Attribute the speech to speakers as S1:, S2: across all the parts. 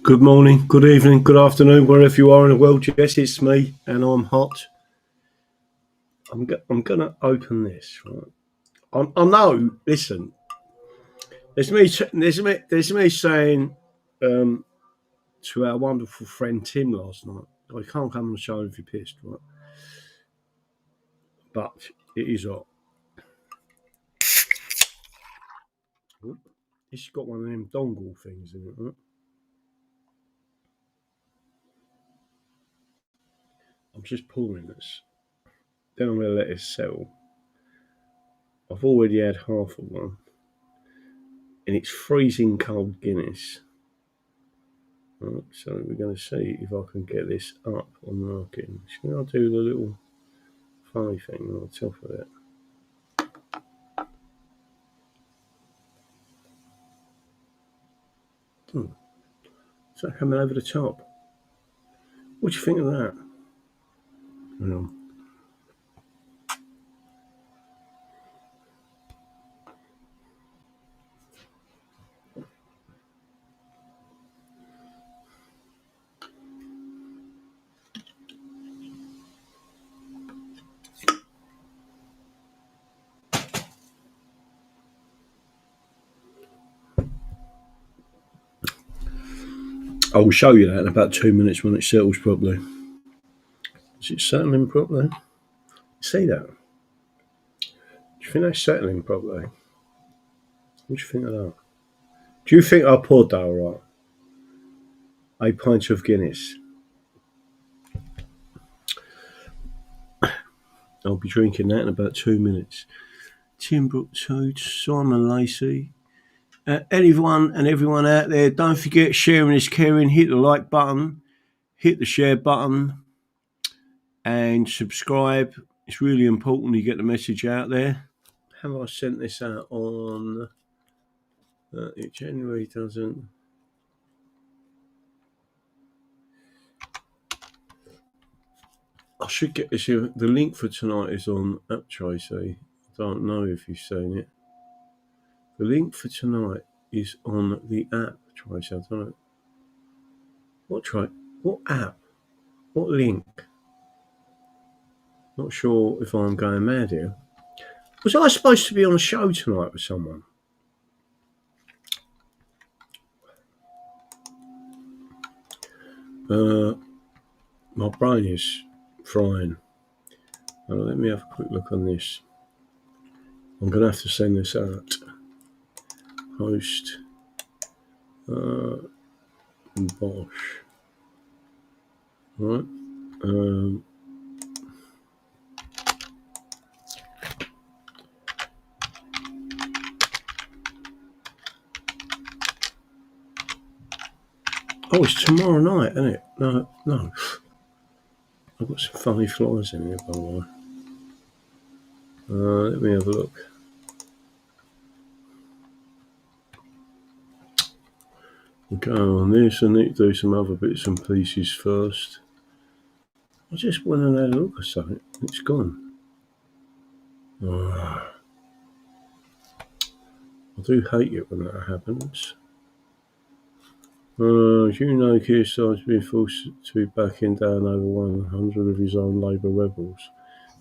S1: Good morning, good evening, good afternoon, wherever you are in the world. Yes, it's me, and I'm hot. I'm gonna open this. Right? I know. Listen, there's me saying to our wonderful friend Tim last night. I can't come on the show if you're pissed, right? But it is hot. It's got one of them dongle things in it, right? I'm just pouring this. Then I'm gonna let it settle. I've already had half of one, and it's freezing cold Guinness. Right, so we're going to see if I can get this up on marking. So I'll do the little funny thing on the top of it. Is that coming over the top? What do you think of that? Well, I will show you that in about 2 minutes when it settles properly. Is it settling properly? See that? Do you think that's settling properly? What do you think of that? Do you think I poured that all right? A pint of Guinness. I'll be drinking that in about 2 minutes. Tim Brook Toad, Simon Lacey. Anyone and everyone out there, don't forget sharing is caring. Hit the like button, hit the share button, and subscribe. It's really important you get the message out there. Have I sent this out on it generally doesn't. I should get this here. The link for tonight is on App Tracy. I don't know if you've seen it. The link for tonight is on the app Tracy. I don't know. What app? What link? Not sure if I'm going mad here. Was I supposed to be on a show tonight with someone? My brain is frying. Let me have a quick look on this. I'm going to have to send this out. Host Bosch. Right. Oh, it's tomorrow night, isn't it? No. I've got some funny flies in here, by the way. Let me have a look. We'll go on this. I need to do some other bits and pieces first. I just went and had a look at something. It's gone. I do hate it when that happens. As you know, Keir Starmer's been forced to be backing down over 100 of his own Labour rebels.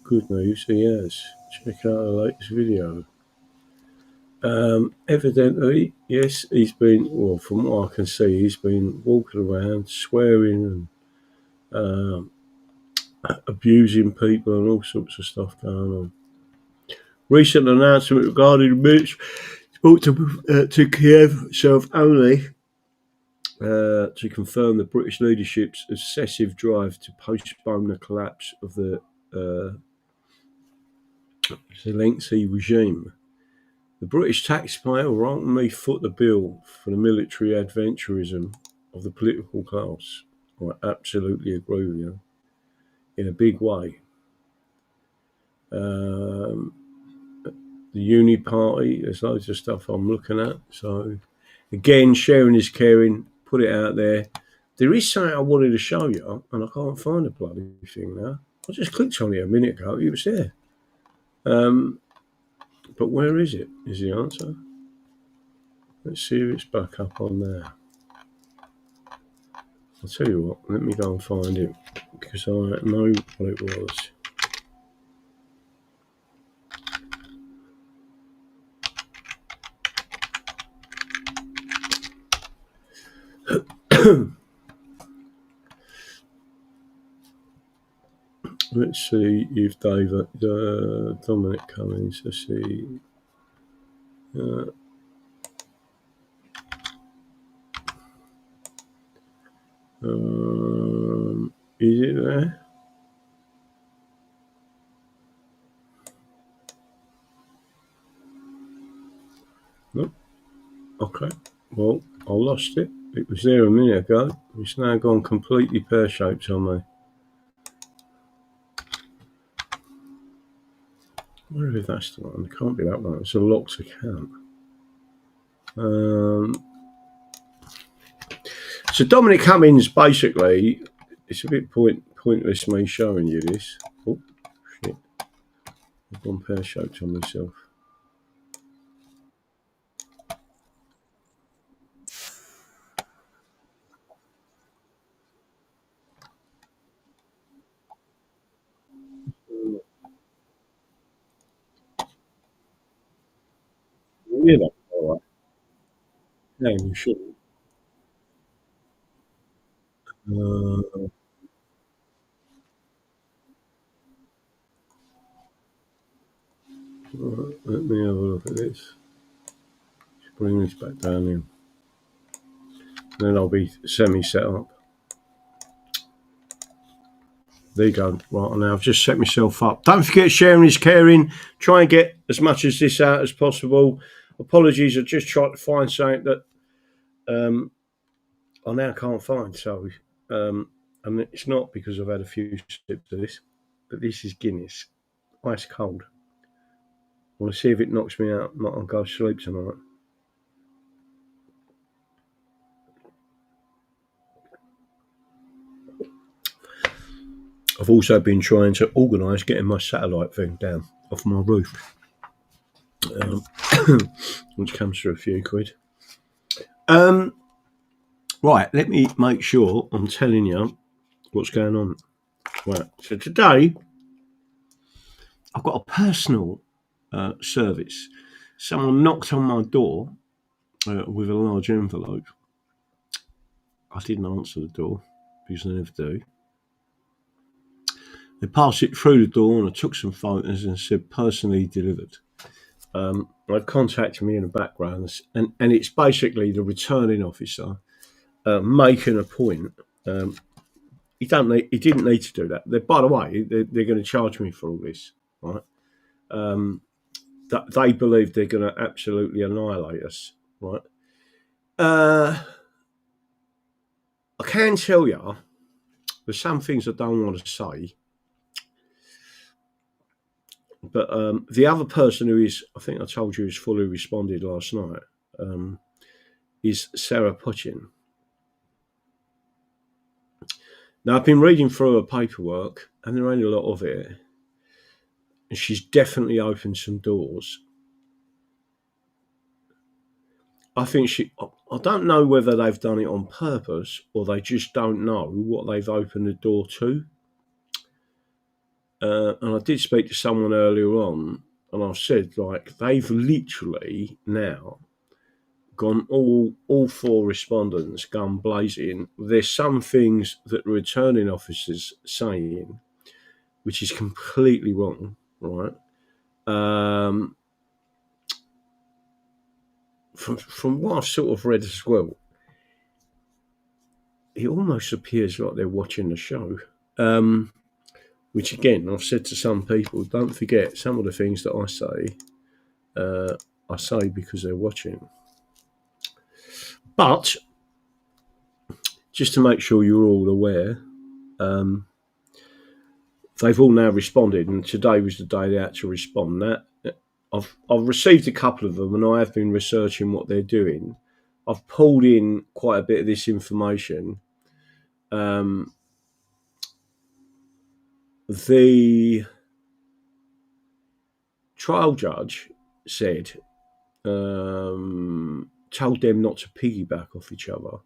S1: Good news, he has. Check out the latest video. Evidently, yes, he's been, well, from what I can see, he's been walking around swearing and abusing people and all sorts of stuff going on. Recent announcement regarding the minutes brought to Kiev itself only to confirm the British leadership's obsessive drive to postpone the collapse of the Zelensky regime. The British taxpayer will ultimately foot the bill for the military adventurism of the political class. I absolutely agree with you. In a big way. The Uni Party, there's loads of stuff I'm looking at. So, again, sharing is caring. Put it out there. There is something I wanted to show you, and I can't find the bloody thing now. I just clicked on it a minute ago. It was there. But where is it? Is the answer. Let's see if it's back up on there. I'll tell you what, let me go and find it, because I know what it was. Let's see if David, Dominic Cummings, let's see. Is it there? Nope. Okay. Well, I lost it. It was there a minute ago. It's now gone completely pear-shaped on me. I wonder if that's the one. It can't be that one. It's a locked account. So Dominic Cummings, basically, it's a bit pointless me showing you this. Oh, shit. I've gone pear-shaped on myself. Yeah, that's all right. No, you shouldn't. Right, let me have a look at this. Just bring this back down in. Then I'll be semi-set up. There you go. Right, now I've just set myself up. Don't forget, sharing is caring. Try and get as much as this out as possible. Apologies, I just tried to find something that I now can't find. So, and it's not because I've had a few sips of this, but this is Guinness, ice cold. I want to see if it knocks me out. Not I'll go to sleep tonight. I've also been trying to organise getting my satellite thing down off my roof, which comes to a few quid. Right, let me make sure I'm telling you what's going on. Right, so today I've got a personal service. Someone knocked on my door with a large envelope. I didn't answer the door because I never do. They passed it through the door and I took some photos and said personally delivered. They've contacted me in the background, and it's basically the returning officer making a point. He didn't need to do that. By the way, they're going to charge me for all this, right? That they believe they're going to absolutely annihilate us, right? I can tell you there's some things I don't want to say, but the other person who is, I think I told you, is fully responded last night, is Sarah Petition. Now, I've been reading through her paperwork, and there ain't a lot of it, and she's definitely opened some doors. I think I don't know whether they've done it on purpose or they just don't know what they've opened the door to. And I did speak to someone earlier on, and I've said, like, they've literally now gone all four respondents gone blazing. There's some things that the returning officers saying which is completely wrong, right? From what I've sort of read as well, it almost appears like they're watching the show. Which again, I've said to some people, don't forget some of the things that I say because they're watching. But just to make sure you're all aware, they've all now responded, and today was the day they had to respond. That I've received a couple of them, and I have been researching what they're doing. I've pulled in quite a bit of this information. The trial judge said, told them not to piggyback off each other.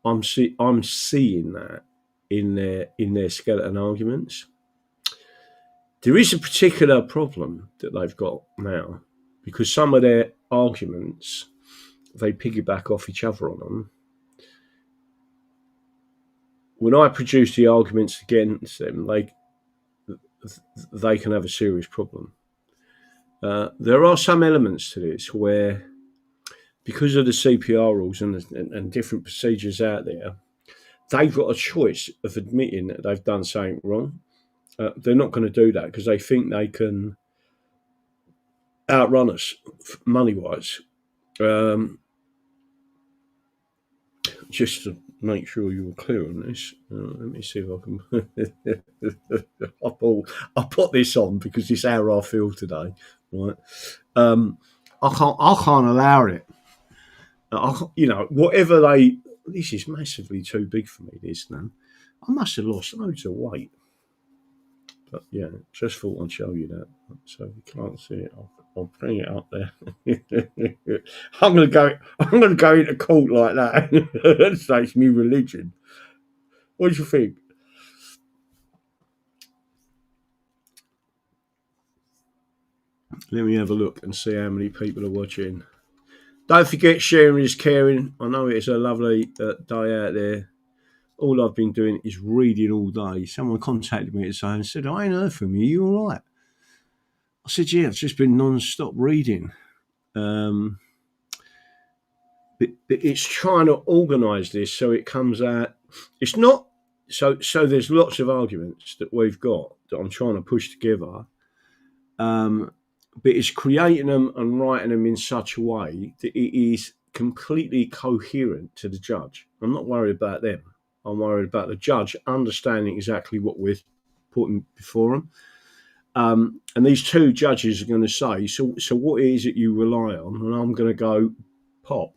S1: I'm seeing that in their skeleton arguments. There is a particular problem that they've got now, because some of their arguments, they piggyback off each other on them. When I produce the arguments against them, they can have a serious problem. There are some elements to this where, because of the CPR rules and different procedures out there, they've got a choice of admitting that they've done something wrong. They're not going to do that because they think they can outrun us money-wise. Just to make sure you were clear on this, let me see if I can. I'll put this on because it's how I feel today, right? I can't allow it. Whatever they. This is massively too big for me. This now, I must have lost loads of weight. But yeah, just thought I'd show you that. So you can't see it. I'll bring it up there. I'm gonna go into court like that. That's me religion. What do you think? Let me have a look and see how many people are watching. Don't forget, sharing is caring. I know it's a lovely day out there. All I've been doing is reading all day. Someone contacted me today and said, I ain't heard from you. You all right? I said, yeah, I've just been non-stop reading. But it's trying to organise this so it comes out. It's not so there's lots of arguments that we've got that I'm trying to push together. But it's creating them and writing them in such a way that it is completely coherent to the judge. I'm not worried about them. I'm worried about the judge understanding exactly what we're putting before them. And these two judges are going to say, so what is it you rely on? And I'm going to go, pop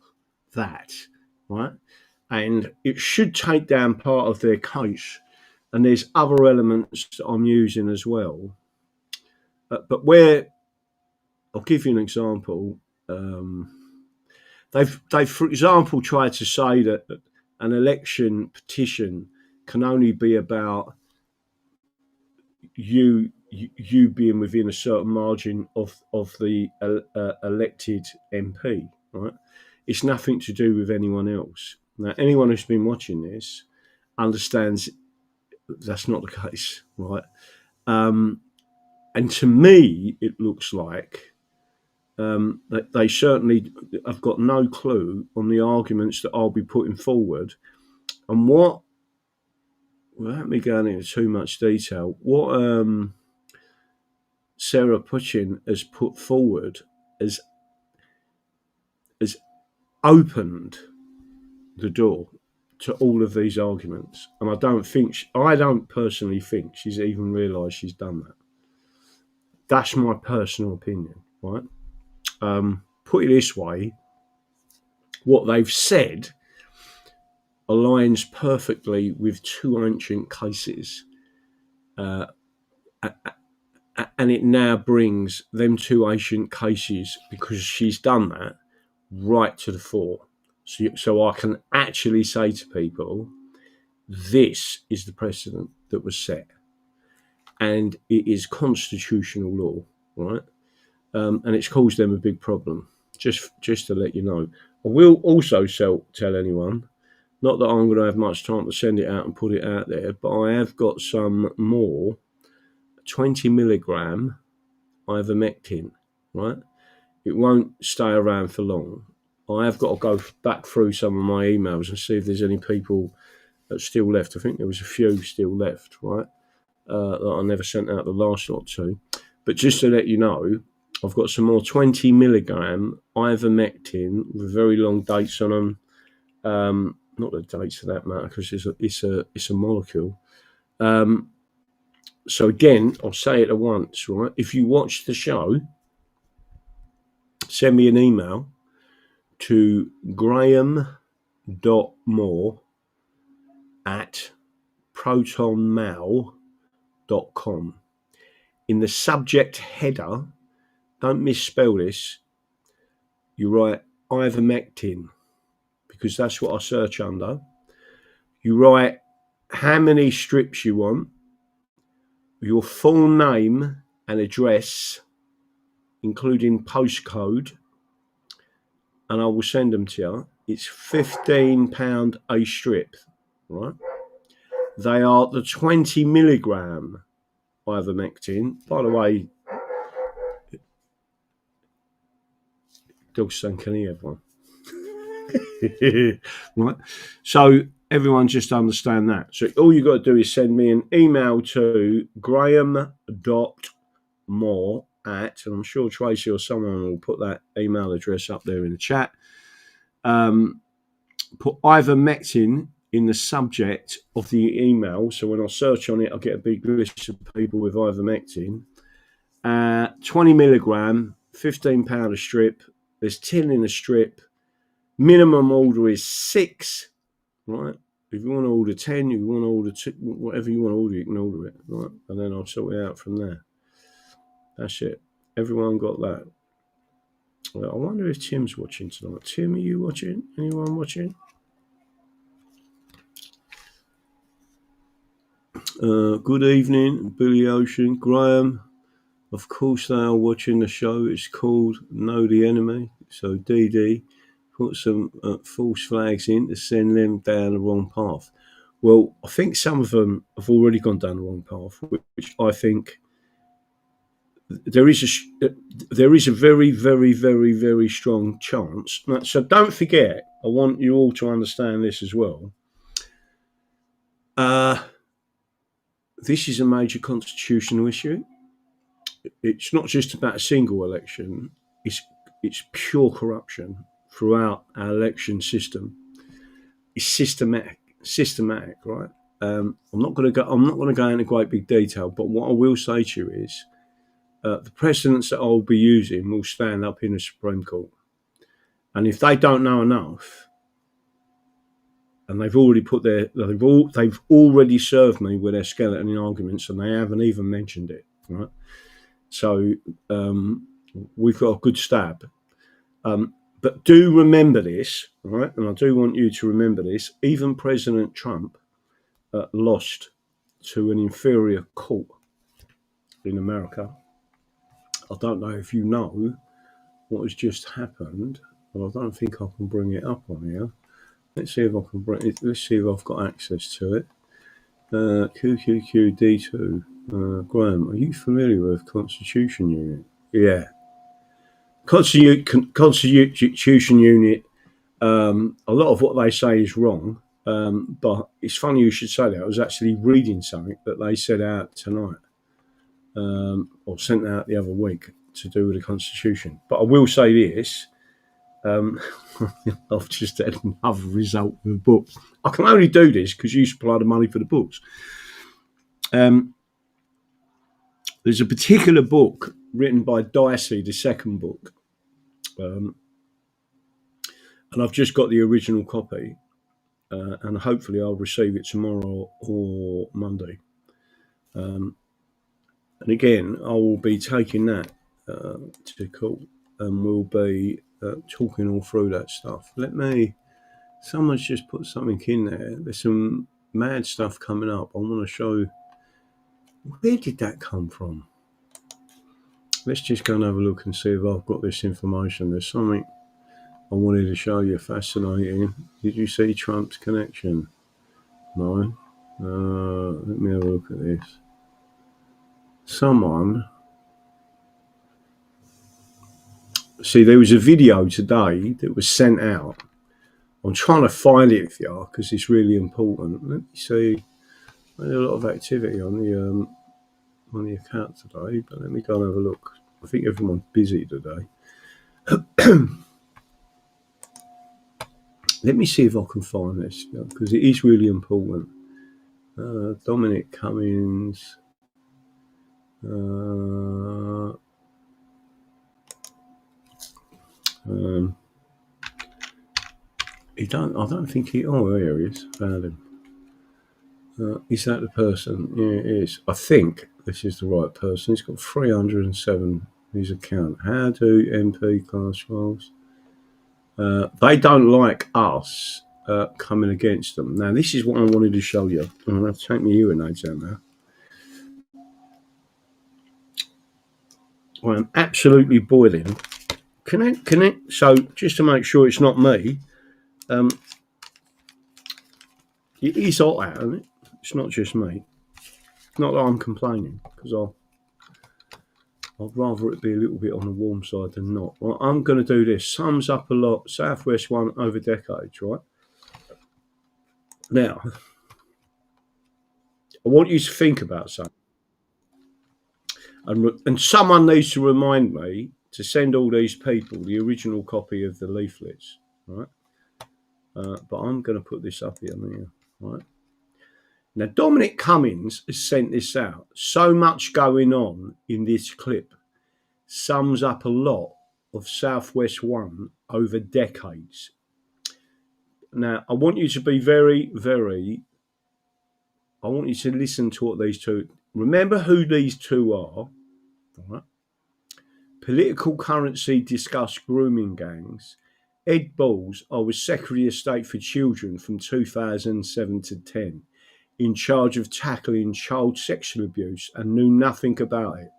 S1: that, right? And it should take down part of their case. And there's other elements that I'm using as well. But where, I'll give you an example. They've, for example, tried to say that an election petition can only be about you being within a certain margin of the elected MP, right? It's nothing to do with anyone else. Now, anyone who's been watching this understands that's not the case, right? And to me, it looks like they certainly have got no clue on the arguments that I'll be putting forward. And what, without me going into too much detail, what Sarah Petition has put forward has opened the door to all of these arguments. And I don't personally think she's even realised she's done that. That's my personal opinion, right? Put it this way, what they've said aligns perfectly with two ancient cases, and it now brings them two ancient cases, because she's done that, right to the fore. So I can actually say to people, this is the precedent that was set, and it is constitutional law, right? And it's caused them a big problem. Just to let you know, I will also tell anyone, not that I'm going to have much time to send it out and put it out there, but I have got some more 20 milligram Ivermectin, right? It won't stay around for long. I have got to go back through some of my emails and see if there's any people that still left. I think there was a few still left, right? That I never sent out the last lot to. But just to let you know, I've got some more 20 milligram Ivermectin with very long dates on them. Not the dates for that matter, because it's a molecule. So again, I'll say it at once, right? If you watch the show, send me an email to graham.moore@protonmail.com. In the subject header, don't misspell this, you write Ivermectin, because that's what I search under. You write how many strips you want, your full name and address, including postcode, and I will send them to you. It's £15 a strip, right? They are the 20 milligram ivermectin. By the way, dog's saying, can he have one? Right. So everyone just understand that. So all you got to do is send me an email to graham.moore at, and I'm sure Tracy or someone will put that email address up there in the chat. Put ivermectin in the subject of the email. So when I search on it, I'll get a big list of people with ivermectin. 20 milligram, £15 a strip. There's 10 in a strip. Minimum order is 6, right? If you want to order 10, you want to order 2, whatever you want to order, you can order it, right? And then I'll sort it out from there. That's it. Everyone got that. Well, I wonder if Tim's watching tonight. Tim, are you watching? Anyone watching? Good evening, Billy Ocean, Graham. Of course they are watching the show. It's called Know the Enemy. So DD, put some false flags in to send them down the wrong path. Well, I think some of them have already gone down the wrong path, which I think there is a very, very, very, very strong chance. So don't forget, I want you all to understand this as well. This is a major constitutional issue. It's not just about a single election. It's pure corruption throughout our election system. It's systematic, right? I'm not going to go into great big detail, but what I will say to you is the precedents that I'll be using will stand up in the Supreme Court, and if they don't know enough, and they've already served me with their skeleton arguments, and they haven't even mentioned it, right? So we've got a good stab. But do remember this, right? And I do want you to remember this. Even President Trump lost to an inferior court in America. I don't know if you know what has just happened, but I don't think I can bring it up on here. Let's see if I can bring it. Let's see if I've got access to it. QQQD2. Graham, are you familiar with Constitution Unit? Yeah. Constitution Unit, a lot of what they say is wrong, but it's funny you should say that. I was actually reading something that they said out tonight, or sent out the other week to do with the Constitution. But I will say this, I've just had another result with the book. I can only do this because you supply the money for the books. There's a particular book written by Dicey, the second book, and I've just got the original copy, and hopefully I'll receive it tomorrow or Monday. And again, I will be taking that to court, and we'll be talking all through that stuff. Someone's just put something in there. There's some mad stuff coming up. I want to show. Where did that come from? Let's just go and have a look and see if I've got this information. There's something I wanted to show you. Fascinating. Did you see Trump's connection? No. Let me have a look at this. See, there was a video today that was sent out. I'm trying to find it for you because it's really important. Let me see. There's a lot of activity on the account today, but let me go and have a look. I think everyone's busy today. Let me see if I can find this, because it is really important. Dominic Cummings. I don't think he. Oh, here he is. Found him. Is that the person? Yeah, it is. I think this is the right person. He's got 307 his account. How do MP class roles? They don't like us coming against them. Now, this is what I wanted to show you. I'm going to take my hearing aids out now. Well, I'm absolutely boiling. Connect. So, just to make sure it's not me, it is hot out, isn't it? It's not just me. Not that I'm complaining, because I'd rather it be a little bit on the warm side than not. Well, I'm going to do this. Sums up a lot. Southwest one over decades, right? Now, I want you to think about something. And someone needs to remind me to send all these people the original copy of the leaflets, right? But I'm going to put this up here now, right? Now, Dominic Cummings has sent this out. So much going on in this clip sums up a lot of Southwest One over decades. Now, I want you to be I want you to listen to what these two, remember who these two are, right? Political currency discussed grooming gangs. Ed Balls, I was Secretary of State for Children from 2007 to 10, in charge of tackling child sexual abuse and knew nothing about it,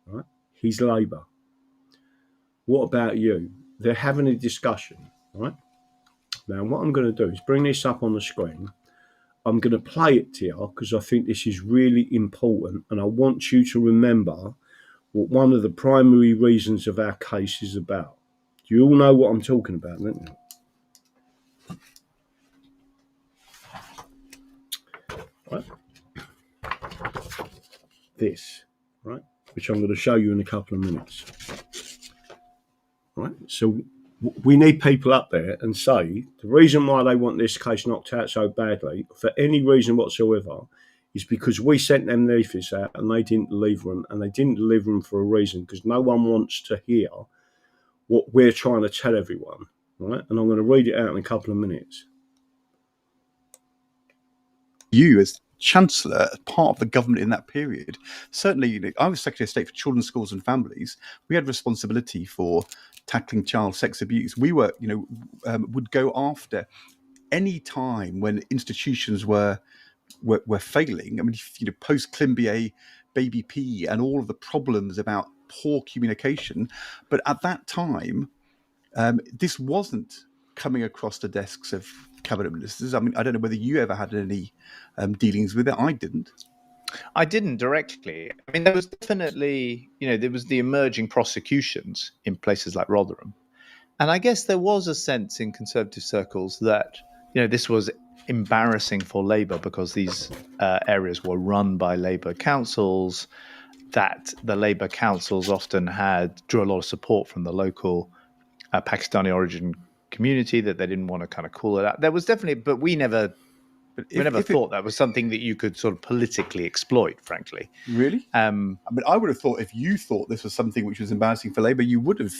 S1: right? He's Labour. What about you? They're having a discussion, right? Now, what I'm going to do is bring this up on the screen. I'm going to play it to you because I think this is really important, and I want you to remember what one of the primary reasons of our case is about. You all know what I'm talking about, don't you? Right? This, right? Which I'm going to show you in a couple of minutes. Right? So we need people up there and say the reason why they want this case knocked out so badly, for any reason whatsoever, is because we sent them leaflets out and they didn't deliver them, and they didn't deliver them for a reason, because no one wants to hear what we're trying to tell everyone, right? And I'm going to read it out in a couple of minutes.
S2: You, as Chancellor, as part of the government in that period, certainly, I was Secretary of State for Children, Schools and Families. We had responsibility for tackling child sex abuse. We were, would go after any time when institutions were failing. I mean, post Climbier, Baby P, and all of the problems about poor communication. But at that time, this wasn't coming across the desks of cabinet ministers. I mean, I don't know whether you ever had any dealings with it. I didn't.
S3: I didn't directly. I mean, there was definitely, there was the emerging prosecutions in places like Rotherham. And I guess there was a sense in Conservative circles that, this was embarrassing for Labour because these areas were run by Labour councils, that the Labour councils often drew a lot of support from the local Pakistani origin community, that they didn't want to kind of call it out. There was definitely, but we never thought that was something that you could sort of politically exploit, frankly.
S2: Really? I mean, I would have thought if you thought this was something which was embarrassing for Labour, you would have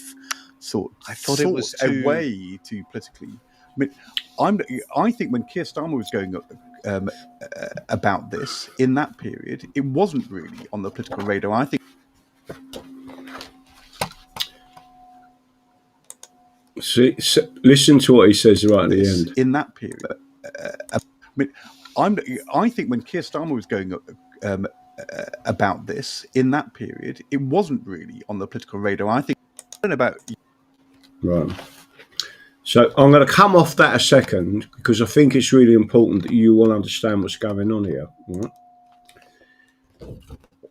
S3: it was
S2: a way to politically. I mean, I think when Keir Starmer was going about this in that period, it wasn't really on the political radar. I think.
S1: See, listen to what he says right at the end.
S2: In that period, I think when Keir Starmer was going about this in that period, it wasn't really on the political radar. I think. I don't know about.
S1: Right. So I'm going to come off that a second because I think it's really important that you all understand what's going on here. Right?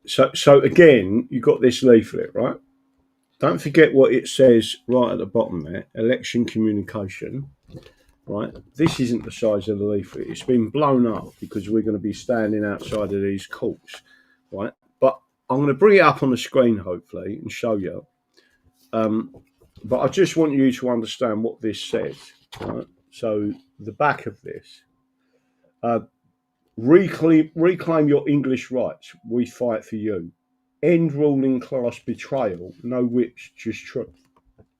S1: So again, you've got this leaflet, right? Don't forget what it says right at the bottom there, election communication, right? This isn't the size of the leaflet. It's been blown up because we're going to be standing outside of these courts, right? But I'm going to bring it up on the screen, hopefully, and show you. But I just want you to understand what this says, right? So the back of this, reclaim your English rights. We fight for you. End ruling class betrayal, no whips, just truth.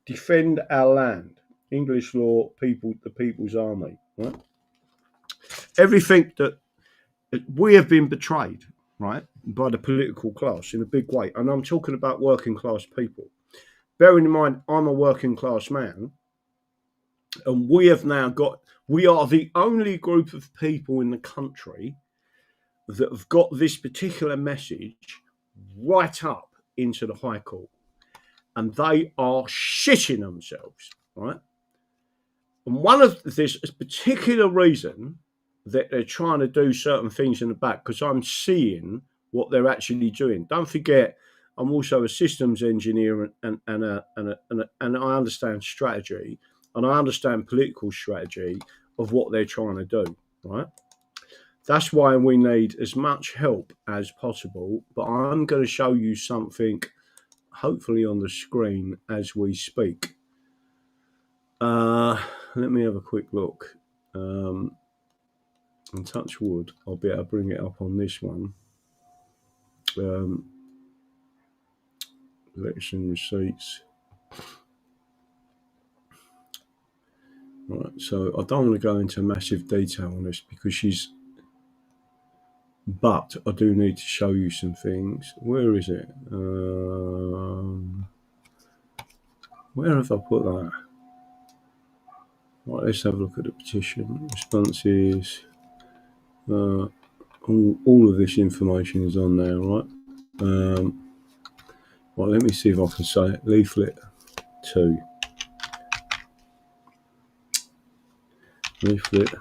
S1: Defend our land, English law, the people's army. Right? Everything that we have been betrayed, right, by the political class in a big way, and I'm talking about working class people. Bearing in mind, I'm a working class man, And we are the only group of people in the country that have got this particular message right up into the High Court. And they are shitting themselves, right? And there's a particular reason that they're trying to do certain things in the back, because I'm seeing what they're actually doing. Don't forget, I'm also a systems engineer and I understand strategy, and I understand political strategy of what they're trying to do, right? That's why we need as much help as possible. But I'm going to show you something, hopefully on the screen as we speak. Let me have a quick look. And touch wood, I'll be able to bring it up on this one. Election receipts. Right, so I don't want to go into massive detail on this because but I do need to show you some things. Where is it? Where have I put that? Right, let's have a look at the petition. Responses. All of this information is on there, right? Well, let me see if I can say it. Leaflet 2. Leaflet.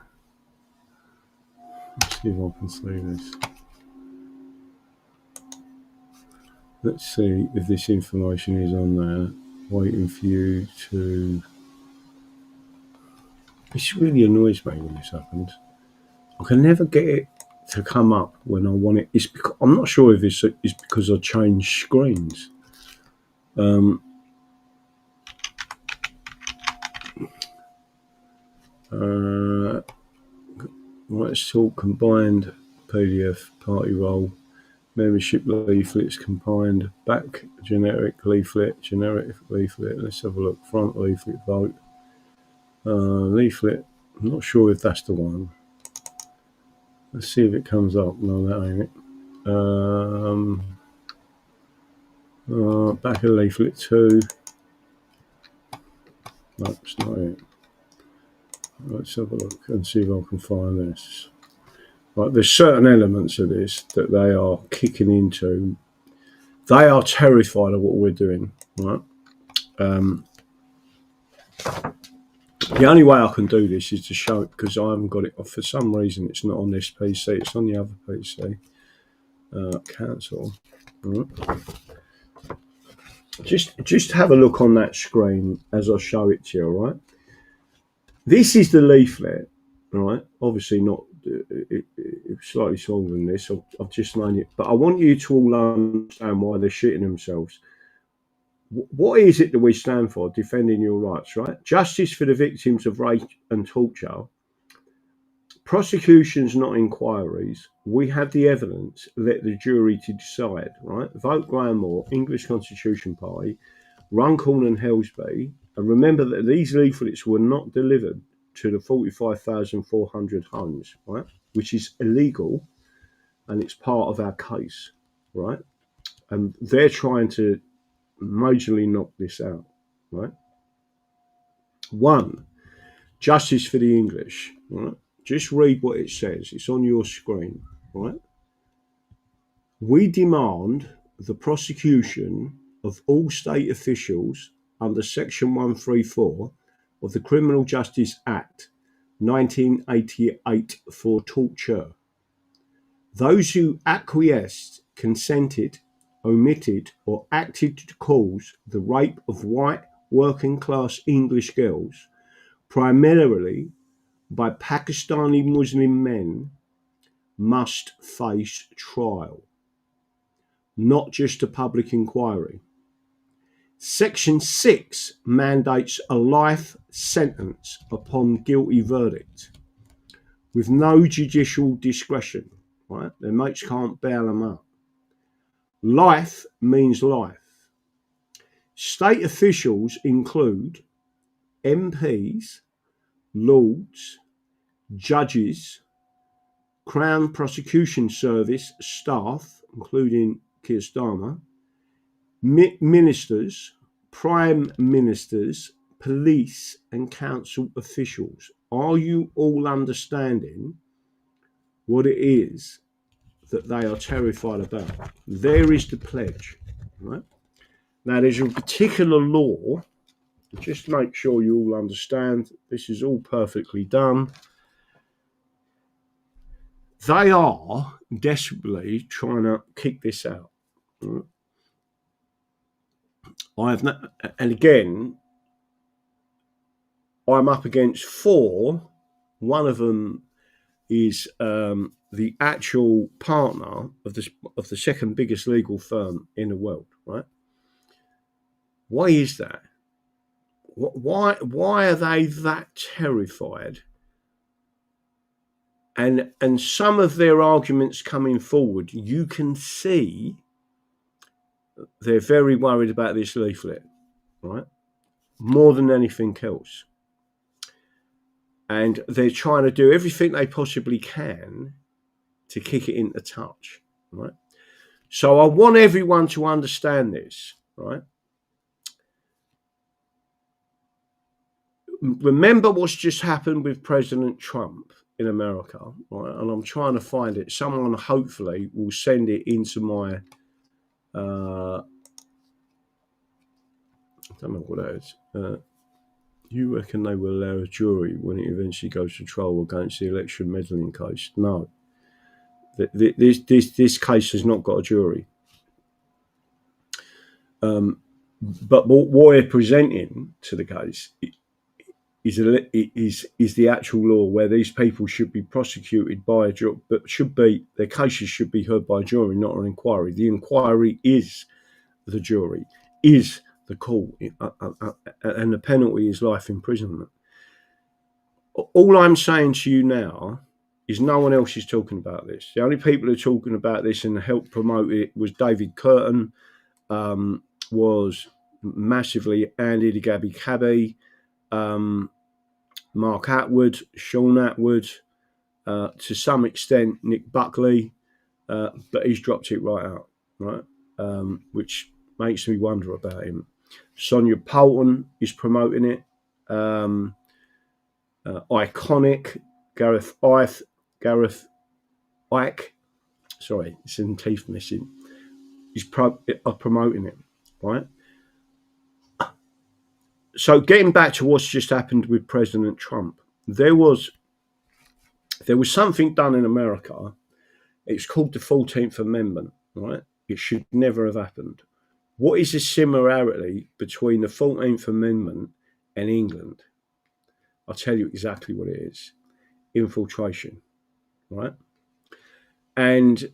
S1: Let's see if I can say this. Let's see if this information is on there. Waiting for you to... This really annoys me when this happens. I can never get it to come up when I want it. I'm not sure if it's because I changed screens. Let's talk combined PDF party roll, membership leaflets combined, back generic leaflet. Let's have a look. Front leaflet vote. Leaflet. I'm not sure if that's the one. Let's see if it comes up. No, that ain't it. Back of leaflet 2. No, it's not it. Let's have a look and see if I can find this. Right, there's certain elements of this that they are kicking into. They are terrified of what we're doing, right? The only way I can do this is to show it, because I haven't got it. For some reason, it's not on this PC. It's on the other PC. Cancel. Right. Just have a look on that screen as I show it to you, all right? This is the leaflet, right? Obviously not slightly smaller than this. I've just made it. But I want you to all understand why they're shitting themselves. What is it that we stand for? Defending your rights, right? Justice for the victims of rape and torture. Prosecutions, not inquiries. We have the evidence. Let the jury to decide, right? Vote Graham Moore, English Constitution Party, Runcorn and Helsby. And remember that these leaflets were not delivered to the 45,400 homes, right? Which is illegal, and it's part of our case, right? And they're trying to majorly knock this out, right? 1, justice for the English, right? Just read what it says. It's on your screen, right? We demand the prosecution of all state officials under Section 134 of the Criminal Justice Act 1988 for torture. Those who acquiesced, consented, omitted, or acted to cause the rape of white working-class English girls, primarily by Pakistani Muslim men, must face trial, not just a public inquiry. Section 6 mandates a life sentence upon guilty verdict with no judicial discretion, right? Their mates can't bail them up. Life means life. State officials include MPs, lords, judges, Crown Prosecution Service staff, including Keir Starmer, ministers, prime ministers, police and council officials. Are you all understanding what it is that they are terrified about? There is the pledge, right? Now, there's a particular law, just make sure you all understand, this is all perfectly done. They are desperately trying to kick this out. Right? And again, I'm up against 4. One of them is the actual partner of the second biggest legal firm in the world, right? Why is that? Why are they that terrified? And some of their arguments coming forward, you can see they're very worried about this leaflet, right? More than anything else. And they're trying to do everything they possibly can to kick it into touch, right? So I want everyone to understand this, right? Remember what's just happened with President Trump in America, right? And I'm trying to find it. Someone hopefully will send it into my, I don't know what that is. You reckon they will allow a jury when it eventually goes to trial against the election meddling case? No. This case has not got a jury. But what we're presenting to the case is the actual law where these people should be prosecuted by a jury, but their cases should be heard by a jury, not an inquiry. The inquiry is the jury, is the court, and the penalty is life imprisonment. All I'm saying to you now is no one else is talking about this. The only people who are talking about this and helped promote it was David Curtin, was massively Andy the Gabby Cabby, Mark Atwood, Sean Atwood, to some extent Nick Buckley, but he's dropped it right out, right? Which makes me wonder about him. Sonia Poulton is promoting it. Iconic, Gareth Ike, sorry, it's in teeth missing, is promoting it, right? So getting back to what's just happened with President Trump, there was something done in America. It's called the 14th Amendment, right? It should never have happened. What is the similarity between the 14th Amendment and England? I'll tell you exactly what it is. Infiltration, right? And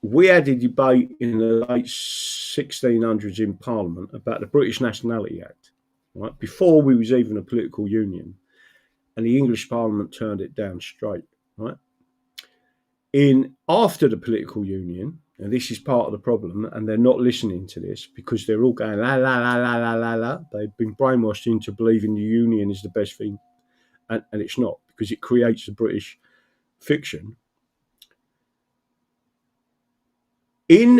S1: we had a debate in the late 1600s in Parliament about the British Nationality Act, right? Before we was even a political union, and the English Parliament turned it down straight, right? After the political union, and this is part of the problem, and they're not listening to this because they're all going la la la la la la la. They've been brainwashed into believing the union is the best thing, and it's not, because it creates a British fiction. In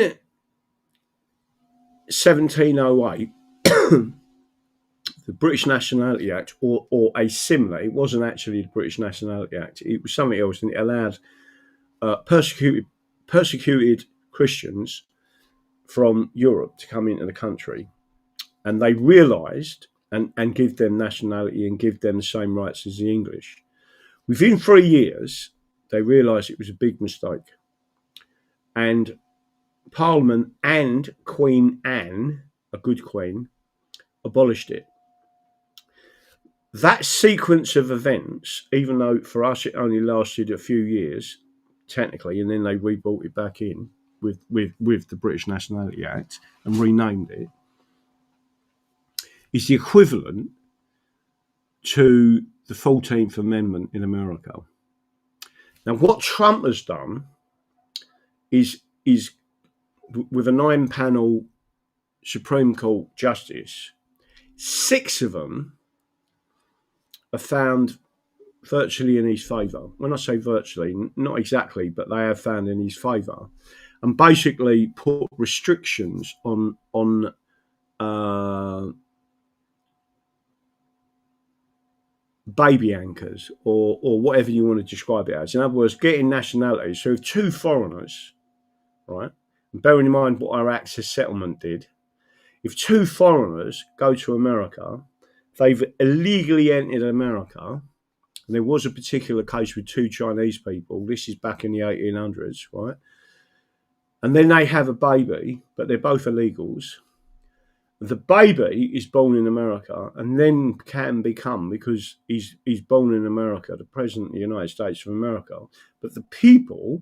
S1: 1708, the British Nationality Act, or a similar, it wasn't actually the British Nationality Act, it was something else, and it allowed persecuted Christians from Europe to come into the country, and they realised and give them nationality and give them the same rights as the English. Within 3 years, they realised it was a big mistake, and Parliament and Queen Anne, a good queen, abolished it. That sequence of events, even though for us it only lasted a few years, technically, and then they rebrought it back in with the British Nationality Act and renamed it, is the equivalent to the 14th Amendment in America. Now, what Trump has done is with a 9-panel Supreme Court justice, 6 of them are found virtually in his favour. When I say virtually, not exactly, but they have found in his favour, and basically put restrictions on baby anchors or whatever you want to describe it as. In other words, getting nationalities. So if two foreigners, right, and bearing in mind what our Access Settlement did, if two foreigners go to America, they've illegally entered America. And there was a particular case with two Chinese people. This is back in the 1800s, right? And then they have a baby, but they're both illegals. The baby is born in America and then can become, because he's born in America, the President of the United States of America. But the people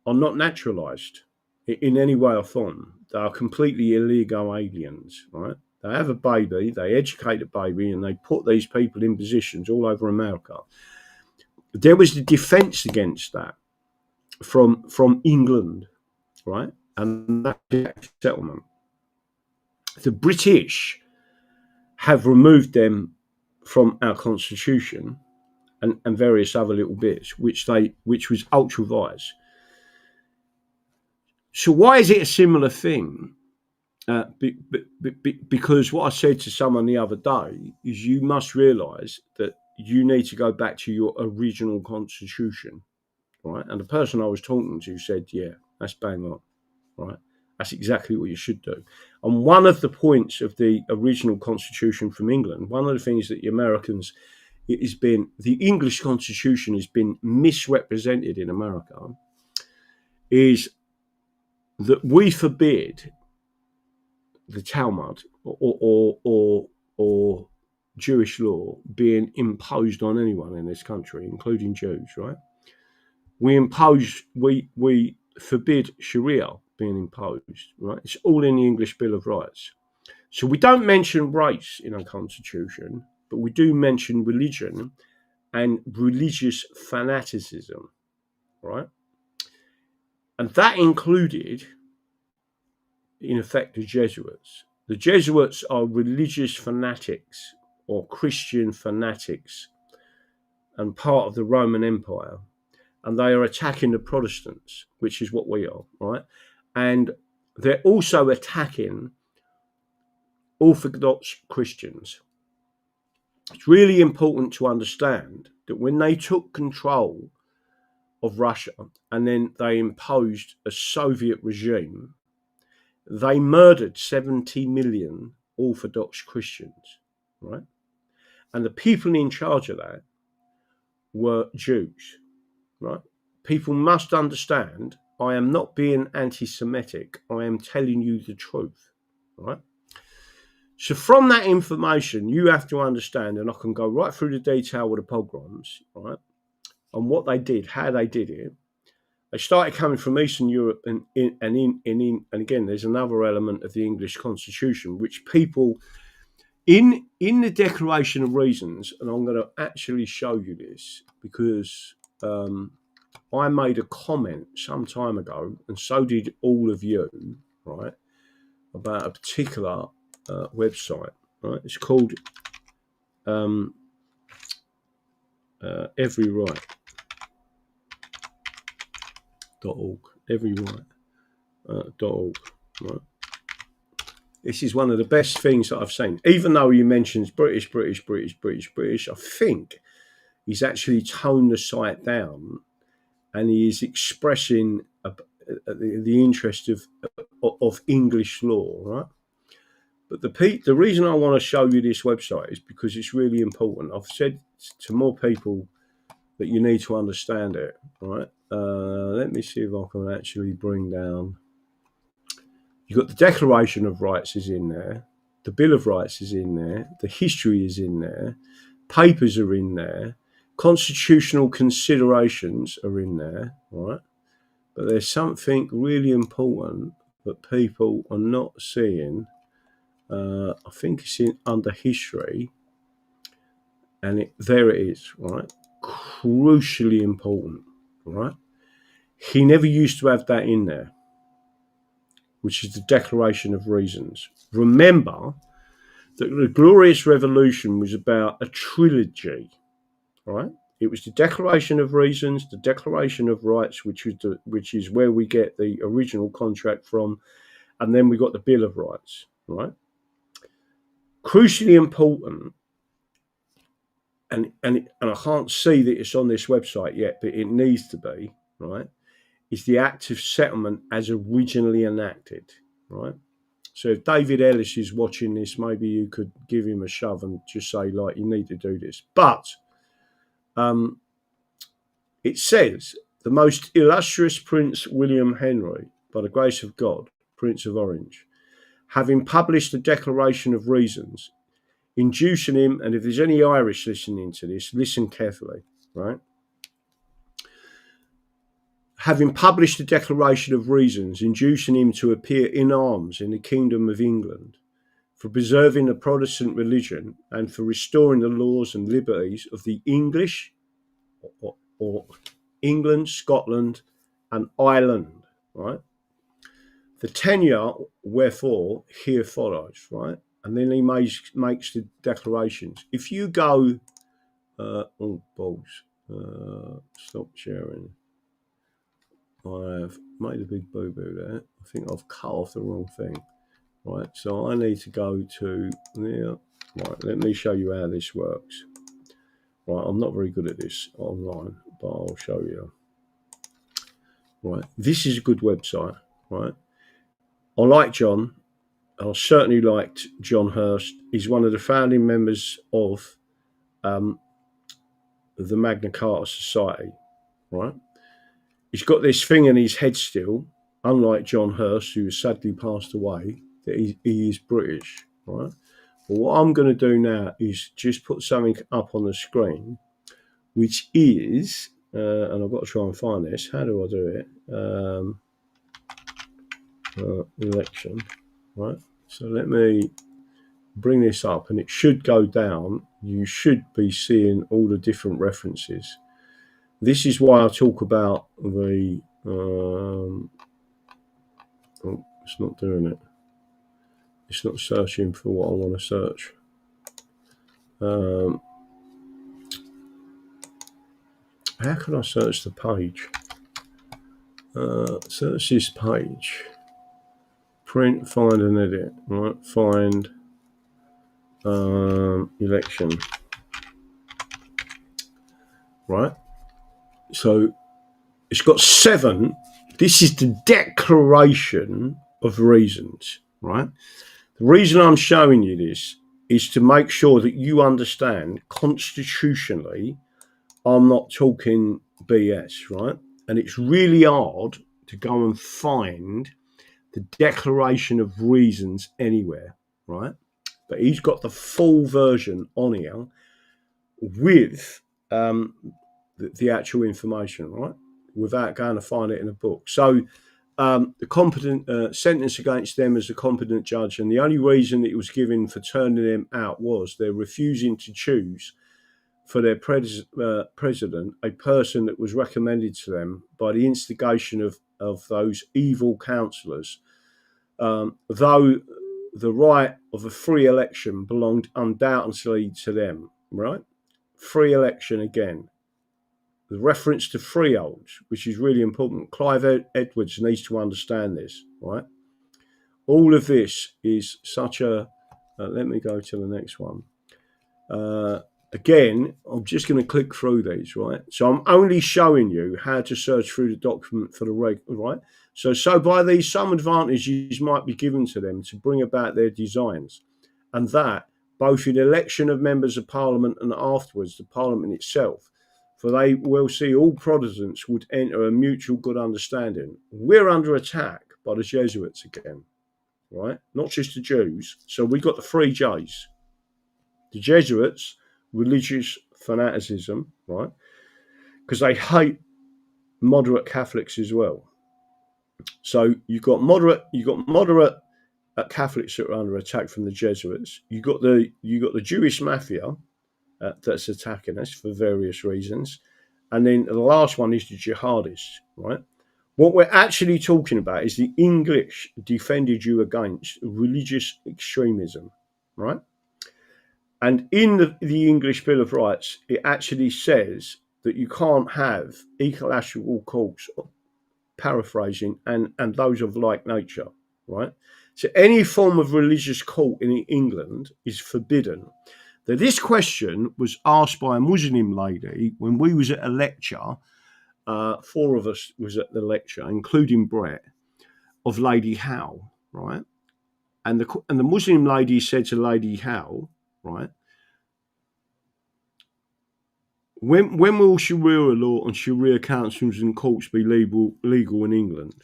S1: are not naturalized in any way or form. They are completely illegal aliens, right? They have a baby, they educate a baby, and they put these people in positions all over America. There was the defense against that from England, right? And that's the settlement. The British have removed them from our constitution and various other little bits, which was ultra vires. So why is it a similar thing? Because what I said to someone the other day is you must realise that you need to go back to your original constitution, right? And the person I was talking to said, yeah, that's bang on, right? That's exactly what you should do. And one of the points of the original constitution from England, one of the things that the Americans, it has been, the English constitution has been misrepresented in America, is that we forbid the Talmud or Jewish law being imposed on anyone in this country, including Jews, right? We forbid Sharia being imposed, right? It's all in the English Bill of Rights. So we don't mention race in our constitution, but we do mention religion and religious fanaticism, right? And that included, in effect, the Jesuits. The Jesuits are religious fanatics or Christian fanatics and part of the Roman Empire. And they are attacking the Protestants, which is what we are, right? And they're also attacking Orthodox Christians. It's really important to understand that when they took control of Russia and then they imposed a Soviet regime, they murdered 70 million Orthodox Christians, right? And the people in charge of that were Jews, right? People must understand, I am not being anti-Semitic. I am telling you the truth, right? So from that information, you have to understand, and I can go right through the detail of the pogroms, right? And what they did, how they did it. They started coming from Eastern Europe, and again, there's another element of the English Constitution, which people in the Declaration of Reasons, and I'm going to actually show you this because I made a comment some time ago, and so did all of you, right, about a particular website, right? It's called everyright.org, everyright.org, right? This is one of the best things that I've seen. Even though he mentions British, I think he's actually toned the site down, and he is expressing the interest of English law, right? But the reason I want to show you this website is because it's really important. I've said to more people that you need to understand it, right? Let me see if I can actually bring down. You've got the Declaration of Rights is in there. The Bill of Rights is in there. The history is in there. Papers are in there. Constitutional considerations are in there, right? But there's something really important that people are not seeing. I think it's under history, and there it is, right? Crucially important, right? He never used to have that in there, which is the Declaration of Reasons. Remember that the Glorious Revolution was about a trilogy, right? It was the Declaration of Reasons, the Declaration of Rights, which is where we get the original contract from, and then we got the Bill of Rights, right? Crucially important and I can't see that it's on this website yet, but it needs to be, right, is the Act of Settlement as originally enacted, right? So if David Ellis is watching this, maybe you could give him a shove and just say, like, you need to do this. But it says, the most illustrious Prince William Henry, by the grace of God, Prince of Orange, having published a Declaration of Reasons, inducing him, and if there's any Irish listening to this, listen carefully, right? Having published a Declaration of Reasons, inducing him to appear in arms in the Kingdom of England for preserving the Protestant religion and for restoring the laws and liberties of the English, or England, Scotland, and Ireland, right? The tenure, wherefore, here follows, right? And then he makes the declarations. If you go, stop sharing. I have made a big boo-boo there. I think I've cut off the wrong thing, right? So I need to go to there. Right, let me show you how this works. Right, I'm not very good at this online, but I'll show you. Right, this is a good website, right? I like John. I certainly liked John Hurst. He's one of the founding members of the Magna Carta Society, right? He's got this thing in his head still, unlike John Hurst, who sadly passed away, that he is British, right? But what I'm going to do now is just put something up on the screen, which is, and I've got to try and find this. How do I do it? Election, right? So let me bring this up, and it should go down. You should be seeing all the different references. This is why I talk about the. Oh, it's not doing it. It's not searching for what I want to search. How can I search the page? Search this page. Print, find and edit. Right, find election. Right. So it's got 7. This is the Declaration of Reasons, right? The reason I'm showing you this is to make sure that you understand constitutionally I'm not talking BS, right? And it's really hard to go and find the Declaration of Reasons anywhere, right? But he's got the full version on here with the actual information, right? Without going to find it in a book. So the competent sentence against them as a competent judge, and the only reason it was given for turning them out was they're refusing to choose for their president a person that was recommended to them by the instigation of those evil councillors, though the right of a free election belonged undoubtedly to them, right? Free election again. The reference to freeholds, which is really important. Clive Edwards needs to understand this, right? All of this is such a... let me go to the next one. Again, I'm just going to click through these, right? So I'm only showing you how to search through the document for the right? So by these, some advantages might be given to them to bring about their designs, and that both in election of members of Parliament and afterwards the Parliament itself, for they will see all Protestants would enter a mutual good understanding. We're under attack by the Jesuits again, right? Not just the Jews. So we got the 3 J's. The Jesuits, religious fanaticism, right? Because they hate moderate Catholics as well. So you've got moderate Catholics that are under attack from the Jesuits. You got the Jewish mafia that's attacking us for various reasons, and then the last one is the jihadists, right? What we're actually talking about is the English defended you against religious extremism, right? And in the English Bill of Rights, it actually says that you can't have equilateral courts, paraphrasing, and those of like nature, right? So any form of religious court in England is forbidden. Now, this question was asked by a Muslim lady when we was at a lecture. 4 of us was at the lecture, including Brett, of Lady Howe, right? And the Muslim lady said to Lady Howe, right, when will Sharia law and Sharia councils and courts be legal in England?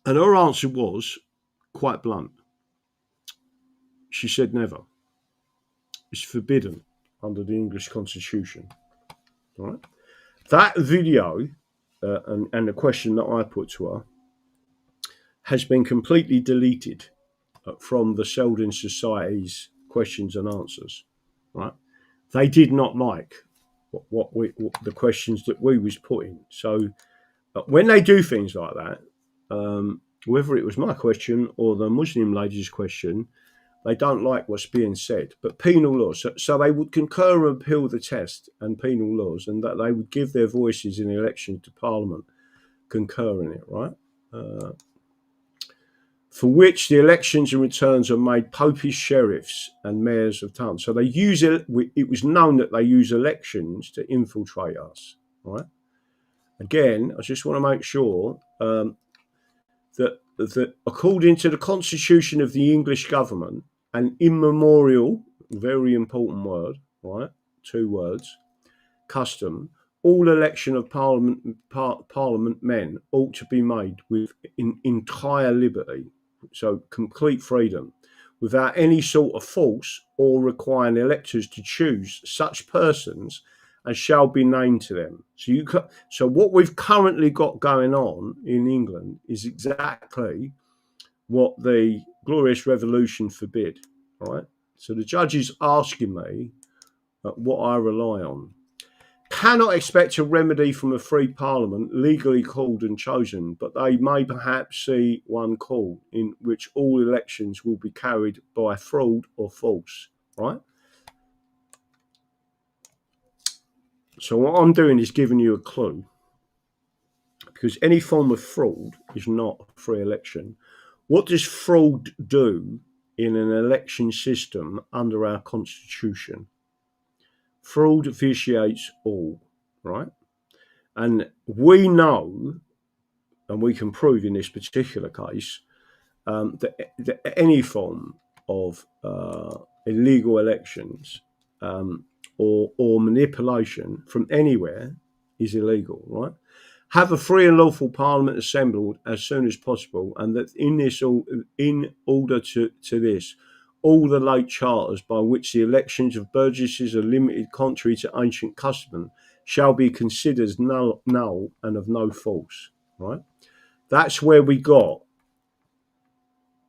S1: And her answer was quite blunt. She said never. It's forbidden under the English Constitution. Right? That video and the question that I put to her has been completely deleted from the Selden Society's questions and answers. Right? They did not like what the questions that we was putting. So when they do things like that, whether it was my question or the Muslim lady's question, they don't like what's being said. But penal laws, so they would concur and appeal the test and penal laws, and that they would give their voices in elections to Parliament, concur in it, right? For which the elections and returns are made popish sheriffs and mayors of towns. So they use it. It was known that they use elections to infiltrate us, right? Again, I just want to make sure that according to the Constitution of the English government, an immemorial, very important word, right? 2 words, custom, all election of Parliament men ought to be made with entire liberty, so complete freedom, without any sort of force or requiring electors to choose such persons as shall be named to them. So what we've currently got going on in England is exactly what the Glorious Revolution forbid, right? So the judge is asking me what I rely on. Cannot expect a remedy from a free parliament legally called and chosen, but they may perhaps see one called in which all elections will be carried by fraud or false, right? So what I'm doing is giving you a clue, because any form of fraud is not a free election. What does fraud do in an election system under our Constitution? Fraud vitiates all, right? And we know, and we can prove in this particular case, that any form of illegal elections or manipulation from anywhere is illegal, right? Have a free and lawful parliament assembled as soon as possible, and that in order to this, all the late charters by which the elections of burgesses are limited contrary to ancient custom shall be considered null and of no force, right? That's where we got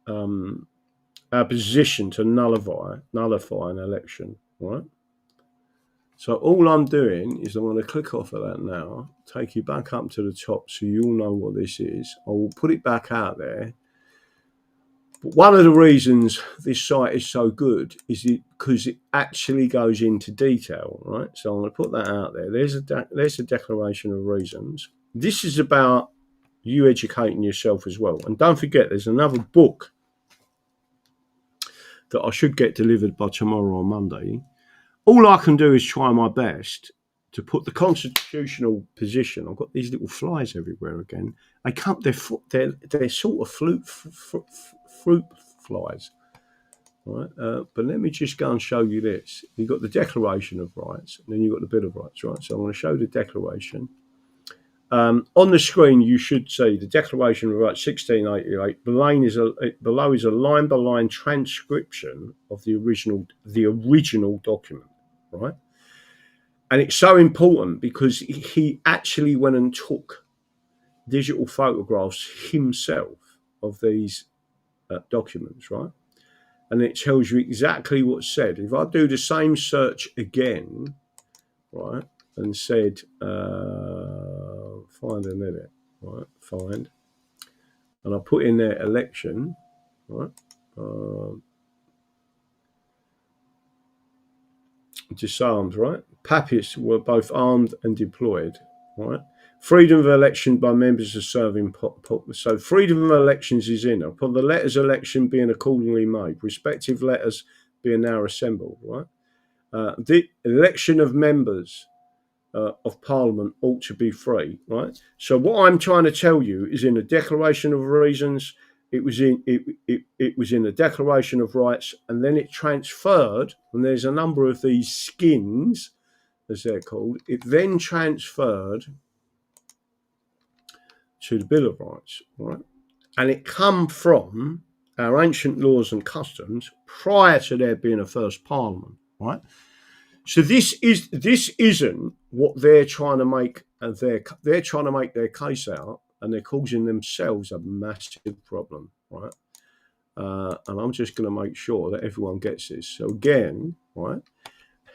S1: our position to nullify an election, right? So all I'm doing is I'm going to click off of that now, take you back up to the top so you all know what this is. I will put it back out there. But one of the reasons this site is so good is because it actually goes into detail, right? So I'm going to put that out there. There's a declaration of reasons. This is about you educating yourself as well. And don't forget, there's another book that I should get delivered by tomorrow or Monday. All I can do is try my best to put the constitutional position. I've got these little flies everywhere again. They're sort of fruit flies, right? But let me just go and show you this. You've got the Declaration of Rights, and then you've got the Bill of Rights, right? So I'm going to show the Declaration. On the screen, you should see the Declaration of Rights, 1688. Below is a line-by-line transcription of the original document, right? And it's so important because he actually went and took digital photographs himself of these documents, right? And it tells you exactly what's said. If I do the same search again, right, and said, find a minute, right, find, and I put in there election, right, disarmed, right, Papists were both armed and deployed, right, freedom of election by members of serving so freedom of elections is in. Upon the letters election being accordingly made, respective letters being now assembled, right? The election of members of Parliament ought to be free, right? So what I'm trying to tell you is in the Declaration of Reasons, it was in the Declaration of Rights, and then it transferred, and there's a number of these skins, as they're called, it then transferred to the Bill of Rights, right? And it come from our ancient laws and customs prior to there being a first Parliament, right? So this isn't what they're trying to make. They're trying to make their case out, and they're causing themselves a massive problem, right? And I'm just going to make sure that everyone gets this. So again, right,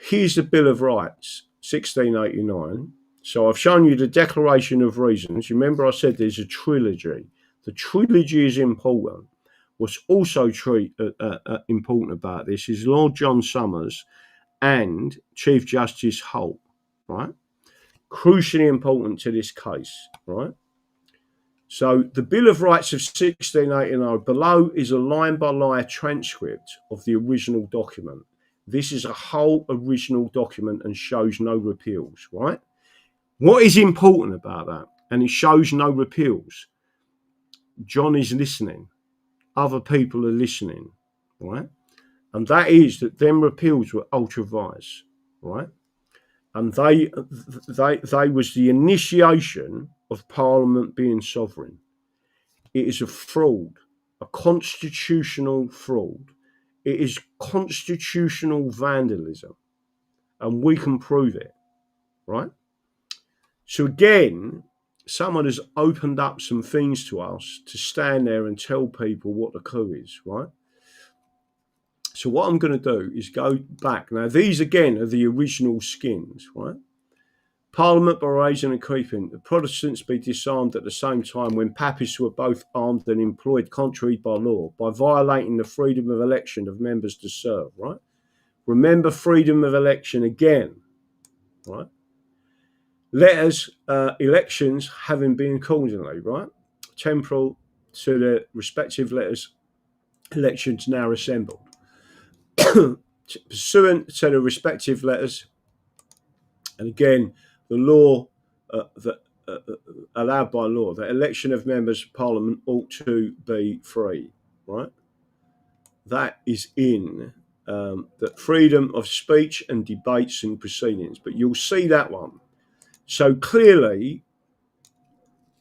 S1: here's the Bill of Rights, 1689. So I've shown you the Declaration of Reasons. You remember I said there's a trilogy. The trilogy is important. What's also important about this is Lord John Somers and Chief Justice Holt, right? Crucially important to this case, right? So the Bill of Rights of 1689, below is a line-by-line transcript of the original document. This is a whole original document and shows no repeals, right? What is important about that? And it shows no repeals. John is listening. Other people are listening, right? And that is that them repeals were ultra vires, right? And they was the initiation of Parliament being sovereign. It is a fraud, a constitutional fraud. It is constitutional vandalism, and we can prove it, right? So again, someone has opened up some things to us to stand there and tell people what the coup is, right? So what I'm going to do is go back. Now, these again are the original skins, right? Parliament by raising and keeping. The Protestants be disarmed at the same time when Papists were both armed and employed contrary by law, by violating the freedom of election of members to serve, right? Remember freedom of election again, right? Letters, elections having been accordingly, right? Temporal to the respective letters, elections now assembled. Pursuant to the respective letters, and again, the law allowed by law, the election of members of Parliament ought to be free, right? That is in the freedom of speech and debates and proceedings, but you'll see that one. So clearly,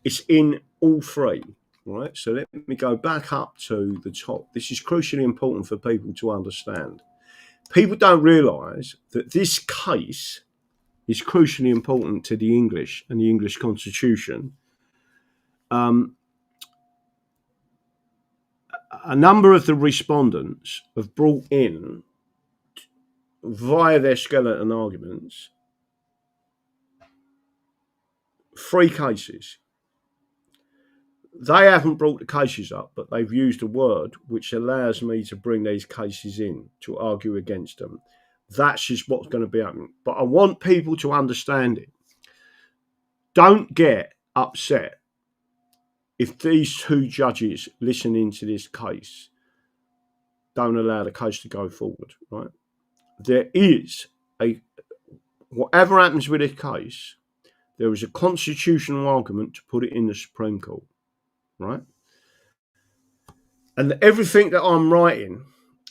S1: it's in all three, right? So let me go back up to the top. This is crucially important for people to understand. People don't realise that this case is crucially important to the English and the English Constitution. A number of the respondents have brought in, via their skeleton arguments, 3 cases. They haven't brought the cases up, but they've used a word which allows me to bring these cases in to argue against them. That's just what's going to be happening. But I want people to understand it. Don't get upset if these 2 judges listening to this case don't allow the case to go forward, right? There is whatever happens with this case, there is a constitutional argument to put it in the Supreme Court, right? And everything that I'm writing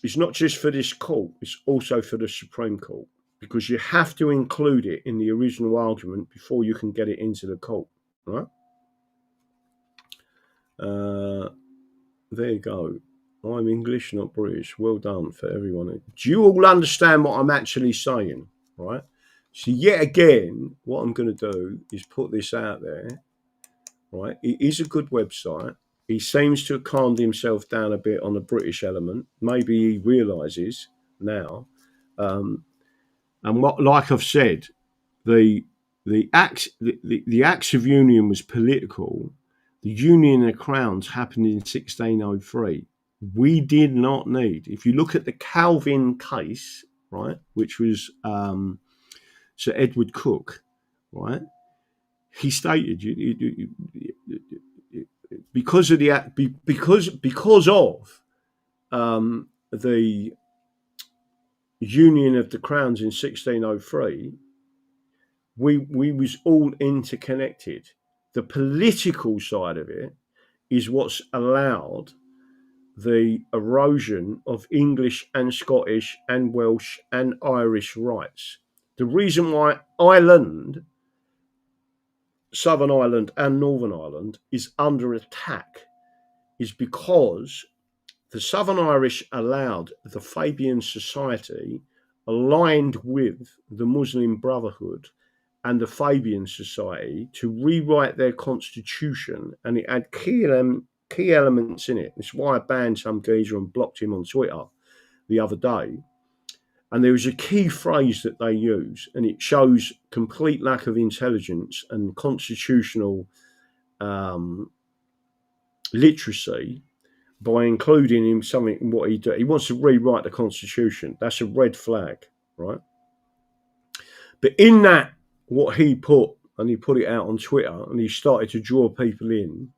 S1: is not just for this court, it's also for the Supreme Court, because you have to include it in the original argument before you can get it into the court, right? There you go. I'm English, not British. Well done for everyone. Do you all understand what I'm actually saying, right? So yet again, what I'm going to do is put this out there, right? It is a good website. He seems to have calmed himself down a bit on the British element. Maybe he realises now. And what, like I've said, the acts of union was political. The union of crowns happened in 1603. We did not need. If you look at the Calvin case, right, which was Sir Edward Coke, right, he stated because of the union of the crowns in 1603, we was all interconnected. The political side of it is what's allowed the erosion of English and Scottish and Welsh and Irish rights. The reason why Ireland, Southern Ireland and Northern Ireland is under attack is because the Southern Irish allowed the Fabian Society, aligned with the Muslim Brotherhood and the Fabian Society, to rewrite their constitution, and it had key elements in it. It's why I banned some geezer and blocked him on Twitter the other day. And there was a key phrase that they use, and it shows complete lack of intelligence and constitutional literacy by including him something in what he does. He wants to rewrite the constitution. That's a red flag, right? But in that, what he put, and he put it out on Twitter, and he started to draw people in,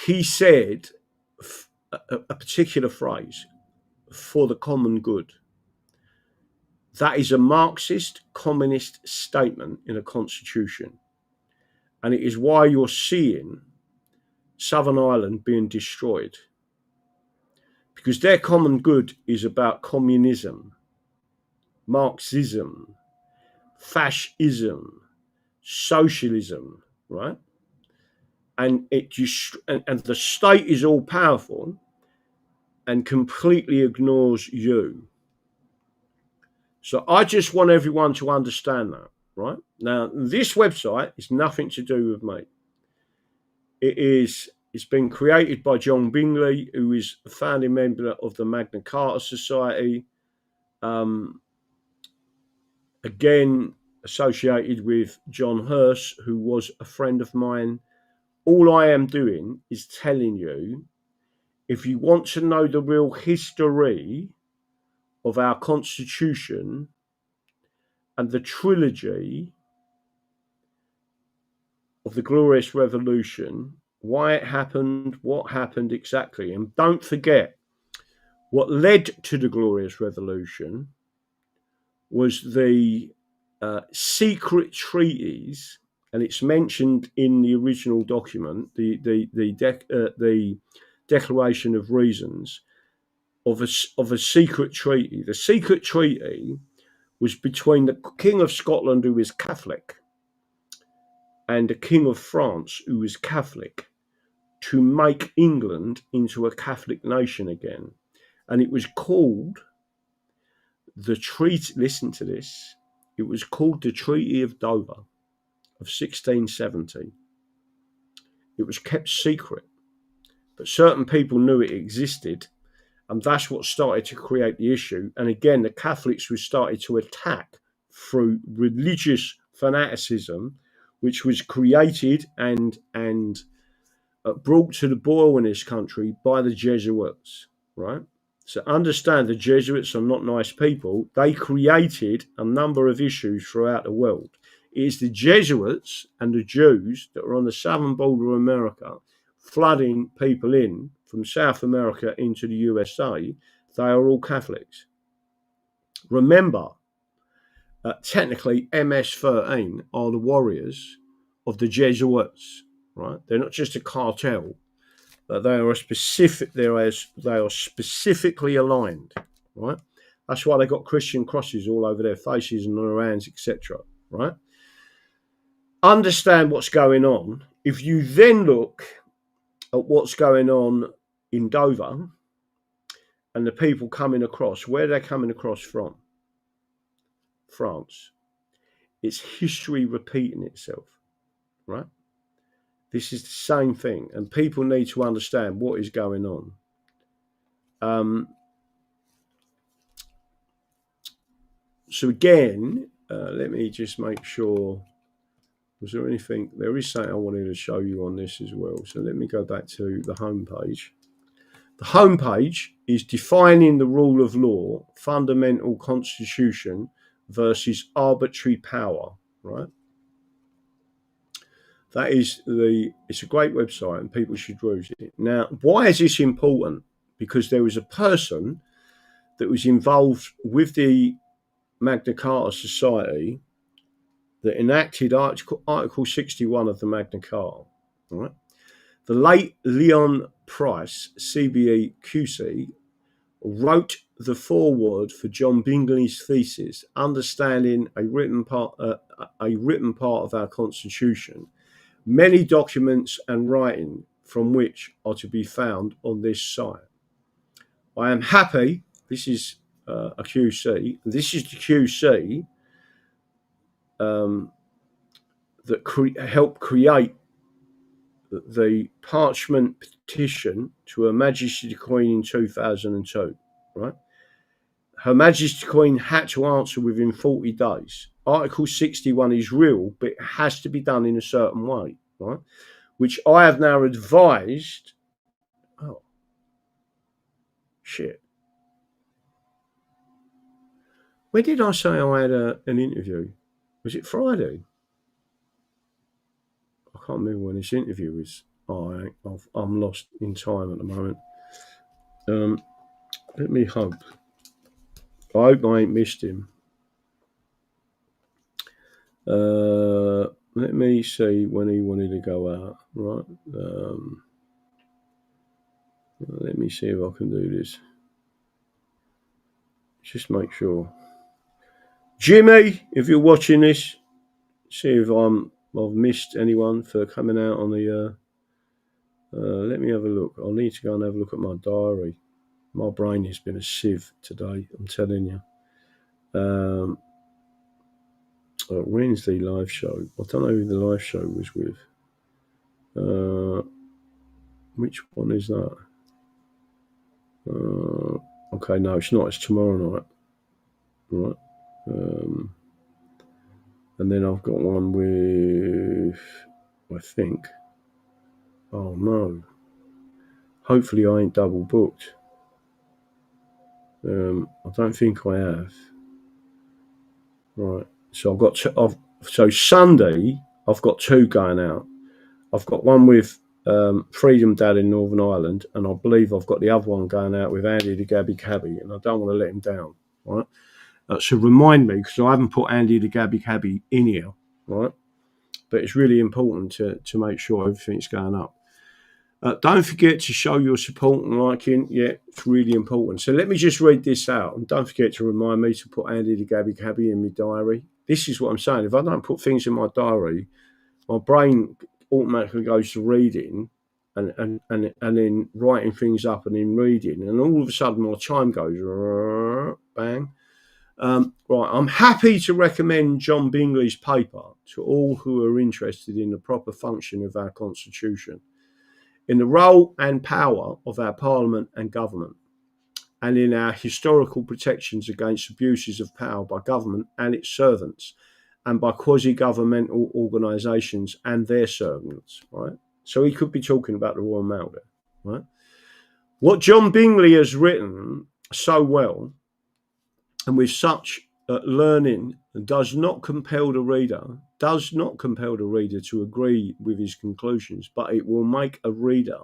S1: he said a particular phrase, for the common good. That is a Marxist communist statement in a constitution. And it is why you're seeing Southern Ireland being destroyed. Because their common good is about communism, Marxism, fascism, socialism, right? And it just and the state is all powerful and completely ignores you. So I just want everyone to understand that, right? Now, this website is nothing to do with me. It's been created by John Bingley, who is a founding member of the Magna Carta Society. Again, associated with John Hirsch, who was a friend of mine. All I am doing is telling you, if you want to know the real history of our Constitution and the trilogy of the Glorious Revolution, why it happened, what happened exactly. And don't forget, what led to the Glorious Revolution was the secret treaties, and it's mentioned in the original document, the Declaration of Reasons, of a secret treaty. The secret treaty was between the King of Scotland, who was Catholic, and the King of France, who was Catholic, to make England into a Catholic nation again. And it was called the treaty, listen to this, it was called the Treaty of Dover of 1670. It was kept secret, but certain people knew it existed, and that's what started to create the issue. And again, the Catholics were started to attack through religious fanaticism, which was created and brought to the boil in this country by the Jesuits, right? So understand, the Jesuits are not nice people. They created a number of issues throughout the world. It is the Jesuits and the Jews that are on the southern border of America, flooding people in from South America into the USA. They are all Catholics. Remember, technically MS-13 are the warriors of the Jesuits, right? They're not just a cartel. They are specifically aligned, right? That's why they got Christian crosses all over their faces and on their hands, etc., right? Understand what's going on. If you then look at what's going on in Dover and the people coming across, where they're coming across from, France. It's history repeating itself, right? This is the same thing, and people need to understand what is going on. So again, let me just make sure. Was there anything? There is something I wanted to show you on this as well. So let me go back to the homepage. The homepage is defining the rule of law, fundamental constitution versus arbitrary power, right? That is it's a great website and people should use it. Now, why is this important? Because there was a person that was involved with the Magna Carta Society that enacted Article 61 of the Magna Carta. Right? The late Leon Price, CBE QC, wrote the foreword for John Bingley's thesis, Understanding a Written Part of Our Constitution, many documents and writing from which are to be found on this site. I am happy, this is a QC, this is the QC that helped create the parchment petition to Her Majesty the Queen in 2002, right? Her Majesty the Queen had to answer within 40 days. Article 61 is real, but it has to be done in a certain way, right? Which I have now advised. Oh, shit. When did I say I had an interview? Was it Friday? I can't remember when this interview was. I'm lost in time at the moment. Let me hope. I hope I ain't missed him. Let me see when he wanted to go out. Right. Let me see if I can do this. Just make sure. Jimmy, if you're watching this, see if I've missed anyone for coming out on the. Let me have a look. I'll need to go and have a look at my diary. My brain has been a sieve today, I'm telling you. Wednesday live show. I don't know who the live show was with. Which one is that? Okay, no, it's not. It's tomorrow night. Right. And then I've got one with, I think. Oh no. Hopefully I ain't double booked. I don't think I have. Right. So I've got so Sunday I've got two going out. I've got one with Freedom Dad in Northern Ireland, and I believe I've got the other one going out with Andy the Gabby Cabby, and I don't want to let him down. Right. So remind me, because I haven't put Andy the Gabby Cabby in here, right? But it's really important to make sure everything's going up. Don't forget to show your support and liking. Yeah, it's really important. So let me just read this out, and don't forget to remind me to put Andy the Gabby Cabby in my diary. This is what I'm saying. If I don't put things in my diary, my brain automatically goes to reading and then writing things up and then reading, and all of a sudden my chime goes bang. Right, I'm happy to recommend John Bingley's paper to all who are interested in the proper function of our Constitution, in the role and power of our Parliament and government, and in our historical protections against abuses of power by government and its servants, and by quasi-governmental organisations and their servants. Right, so he could be talking about the Royal Mail there. Right, what John Bingley has written so well, and with such learning, does not compel the reader to agree with his conclusions, but it will make a reader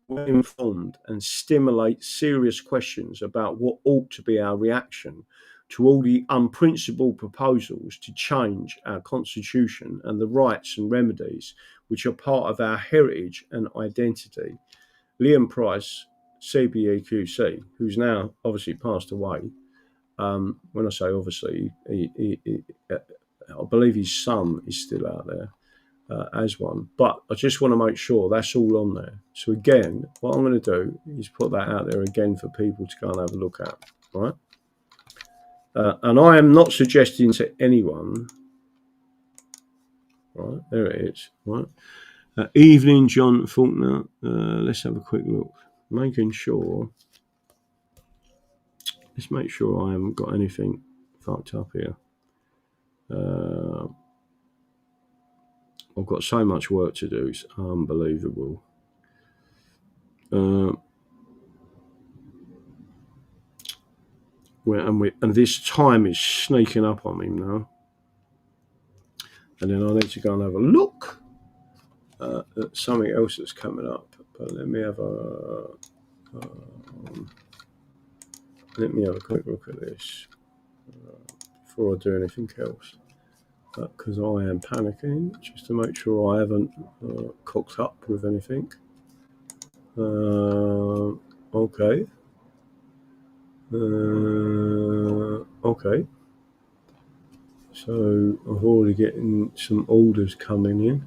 S1: well informed and stimulate serious questions about what ought to be our reaction to all the unprincipled proposals to change our Constitution and the rights and remedies which are part of our heritage and identity. Leon Price, CBEQC, who's now obviously passed away. When I say obviously, I believe his son is still out there as one. But I just want to make sure that's all on there. So again, what I'm going to do is put that out there again for people to go and have a look at. Right? And I am not suggesting to anyone. Right, there it is. Right. Evening, John Faulkner. Let's have a quick look. Making sure. Let's make sure I haven't got anything fucked up here. I've got so much work to do. It's unbelievable. And this time is sneaking up on me now. And then I need to go and have a look at something else that's coming up. But let me have a... let me have a quick look at this before I do anything else, because I am panicking just to make sure I haven't cocked up with anything. Okay. Okay. So I'm already getting some orders coming in.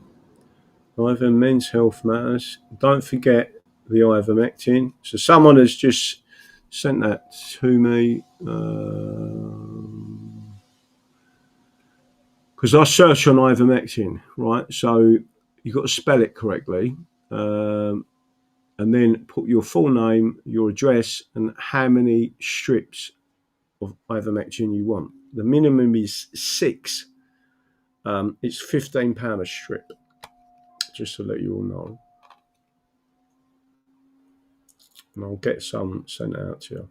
S1: Either men's health matters. Don't forget the ivermectin. So someone has just sent that to me. Because I search on ivermectin, right? So you've got to spell it correctly. And then put your full name, your address, and how many strips of ivermectin you want. The minimum is 6. It's £15 a strip, just to let you all know. And I'll get some sent out to you.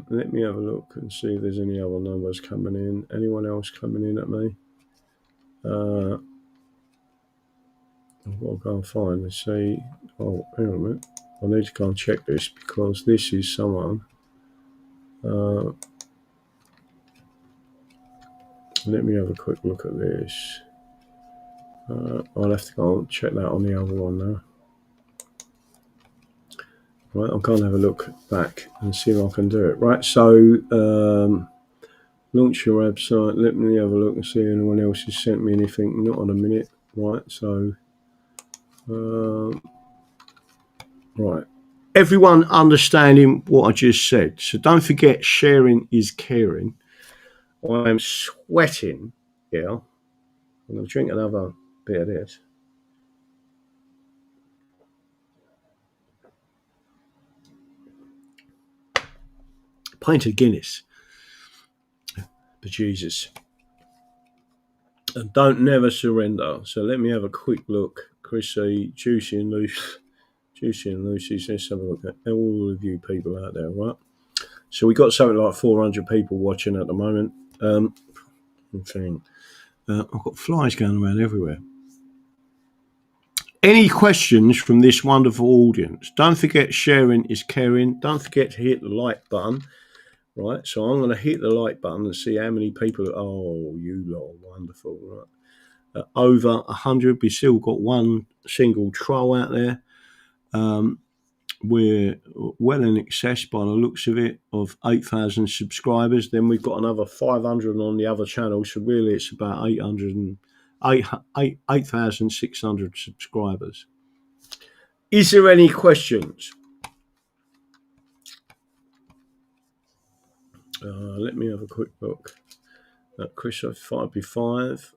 S1: Let me have a look and see if there's any other numbers coming in. Anyone else coming in at me? I've got to go and find and see. Oh, hang on a minute. I need to go and check this because this is someone. Let me have a quick look at this. I'll have to go and check that on the other one now. Right, I'll go and have a look back and see if I can do it. Right, so launch your website. Let me have a look and see if anyone else has sent me anything. Not on a minute. Right, so right. Everyone understanding what I just said. So don't forget, sharing is caring. I am sweating here. I'm going to drink another bit of this. Pint of Guinness. But Jesus. And don't never surrender. So let me have a quick look. Chrissy, Juicy and Lucy. Juicy and Lucy, let's have a look at all of you people out there, right? So we got something like 400 people watching at the moment. I've got flies going around everywhere. Any questions from this wonderful audience? Don't forget, sharing is caring. Don't forget to hit the like button. Right, so I'm going to hit the like button and see how many people. Oh, you lot are wonderful, right? Over 100. We still got one single troll out there. We're well in excess, by the looks of it, of 8,000 subscribers. Then we've got another 500 on the other channel. So really, it's about 8,600 subscribers. Is there any questions? Let me have a quick look. Chris 5B5,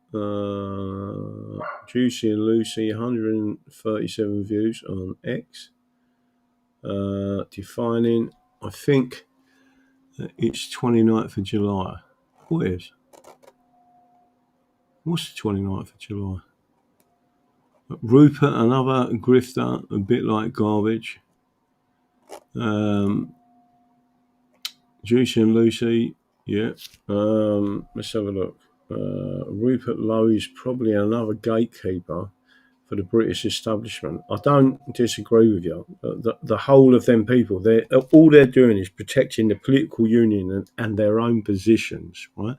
S1: Juicy and Lucy, 137 views on X. Defining, I think it's 29th of July. What is? What's the 29th of July? Rupert, another grifter, a bit like garbage. Juicy and Lucy, yeah. Let's have a look. Rupert Lowe is probably another gatekeeper for the British establishment. I don't disagree with you. The whole of them people, all they're doing is protecting the political union and their own positions, right?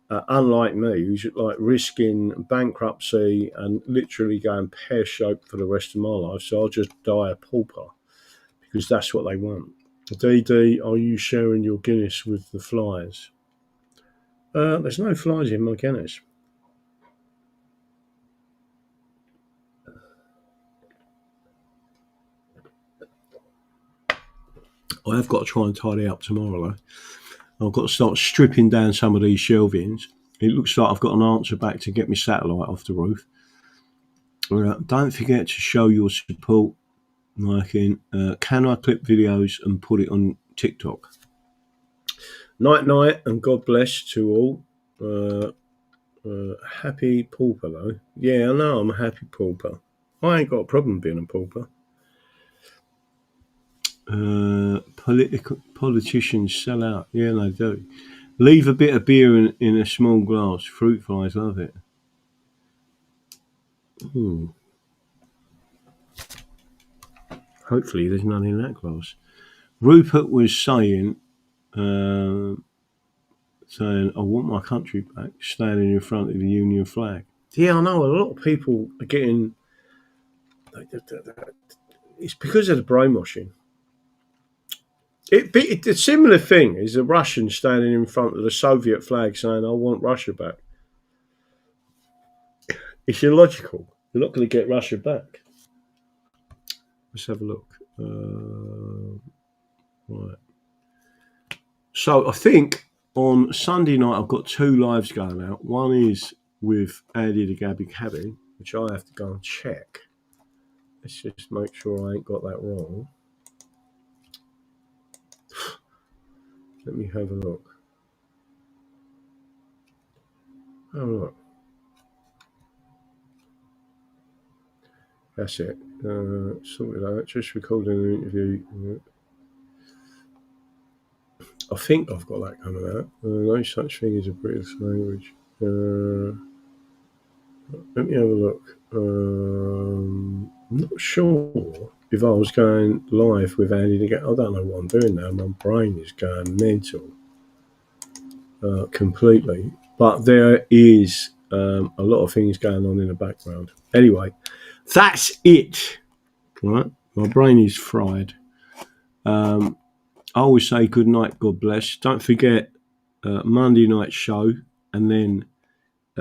S1: Unlike me, who's like risking bankruptcy and literally going pear-shaped for the rest of my life. So I'll just die a pauper because that's what they want. DD, are you sharing your Guinness with the flies? There's no flies in my Guinness. I have got to try and tidy up tomorrow, though. I've got to start stripping down some of these shelvings. It looks like I've got an answer back to get my satellite off the roof. Don't forget to show your support, liking. Can I clip videos and put it on TikTok? Night, and God bless to all. Happy pauper, though. Yeah, I know I'm a happy pauper. I ain't got a problem being a pauper. Politicians sell out. Yeah, they do. Leave a bit of beer in a small glass. Fruit flies love it. Hopefully there's none in that glass. Rupert was saying, I want my country back, standing in front of the Union flag. Yeah, I know a lot of people are getting. It's because of the brainwashing. A similar thing is the Russians standing in front of the Soviet flag saying, "I want Russia back." It's illogical. You're not going to get Russia back. Let's have a look. Right. So I think on Sunday night I've got 2 lives going out. One is with Andy the Gabby Cabby, which I have to go and check. Let's just make sure I ain't got that wrong. Let me have a look. Oh, look. That's it. Sorted out. Just recording an interview. I think I've got that coming out. No such thing as a British language. Let me have a look. I'm not sure if I was going live with Andy to get. I don't know what I'm doing now. My brain is going mental completely. But there is a lot of things going on in the background. Anyway, that's it. Right? My brain is fried. I always say good night, God bless. Don't forget Monday night show, and then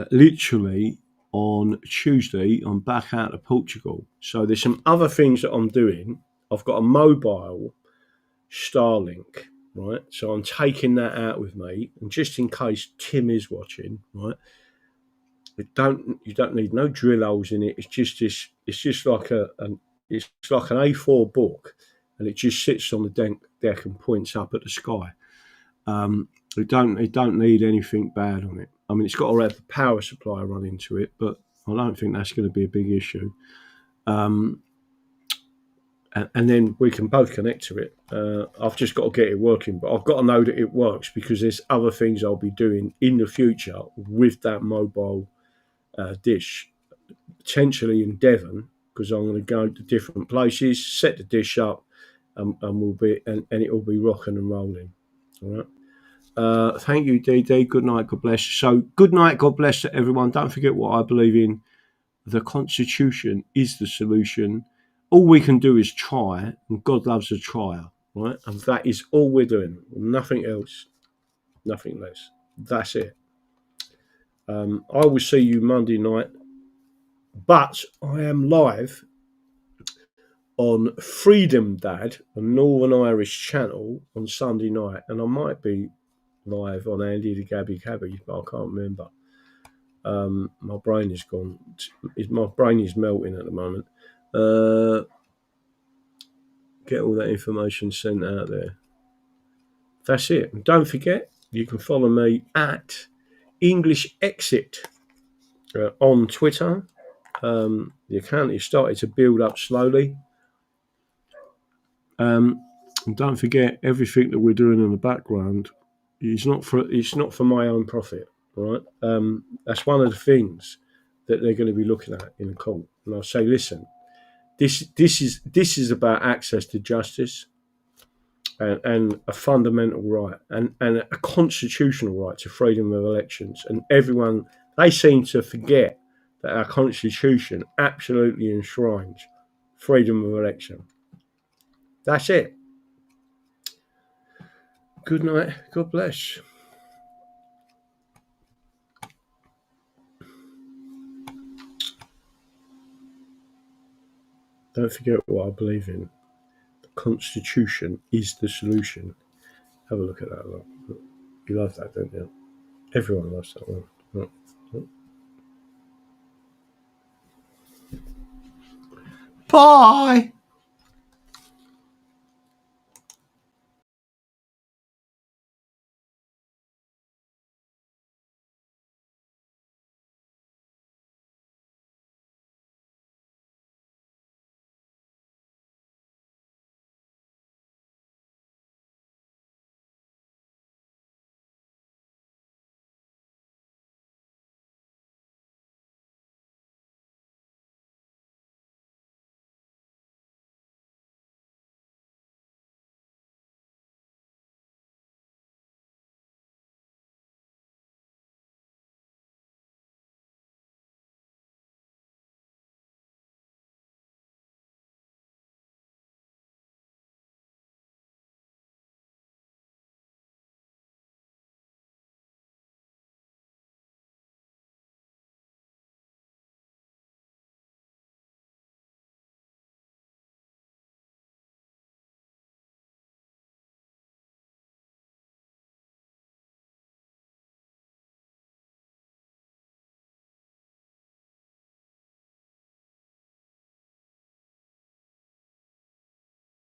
S1: literally on Tuesday I'm back out of Portugal. So there's some other things that I'm doing. I've got a mobile Starlink, right? So I'm taking that out with me, and just in case Tim is watching, right? You don't need no drill holes in it. It's just this. It's just like an A4 book, and it just sits on the deck and points up at the sky. It don't need anything bad on it. I mean, it's got to have the power supply run into it, but I don't think that's going to be a big issue. And then we can both connect to it. I've just got to get it working, but I've got to know that it works because there's other things I'll be doing in the future with that mobile dish, potentially in Devon, because I'm going to go to different places, set the dish up, and it will be rocking and rolling. All right. Thank you, DD. Good night, God bless. So, good night, God bless to everyone. Don't forget what I believe in. The Constitution is the solution. All we can do is try, and God loves a trier, right? And that is all we're doing. Nothing else, nothing less. That's it. I will see you Monday night, but I am live on Freedom Dad, a Northern Irish channel, on Sunday night, and I might be live on Andy the Gabby Cabby, but I can't remember. My brain is gone. My brain is melting at the moment. Get all that information sent out there. That's it. And don't forget, you can follow me at English Exit on Twitter. The account is started to build up slowly. And don't forget, everything that we're doing in the background is not for my own profit. Right? That's one of the things that they're going to be looking at in the court. And I'll say, listen, this is about access to justice and a fundamental right and a constitutional right to freedom of elections. And everyone, they seem to forget that our constitution absolutely enshrines freedom of election. That's it. Good night. God bless. Don't forget what I believe in. The Constitution is the solution. Have a look at that. Look. You love that, don't you? Everyone loves that one. Look. Bye.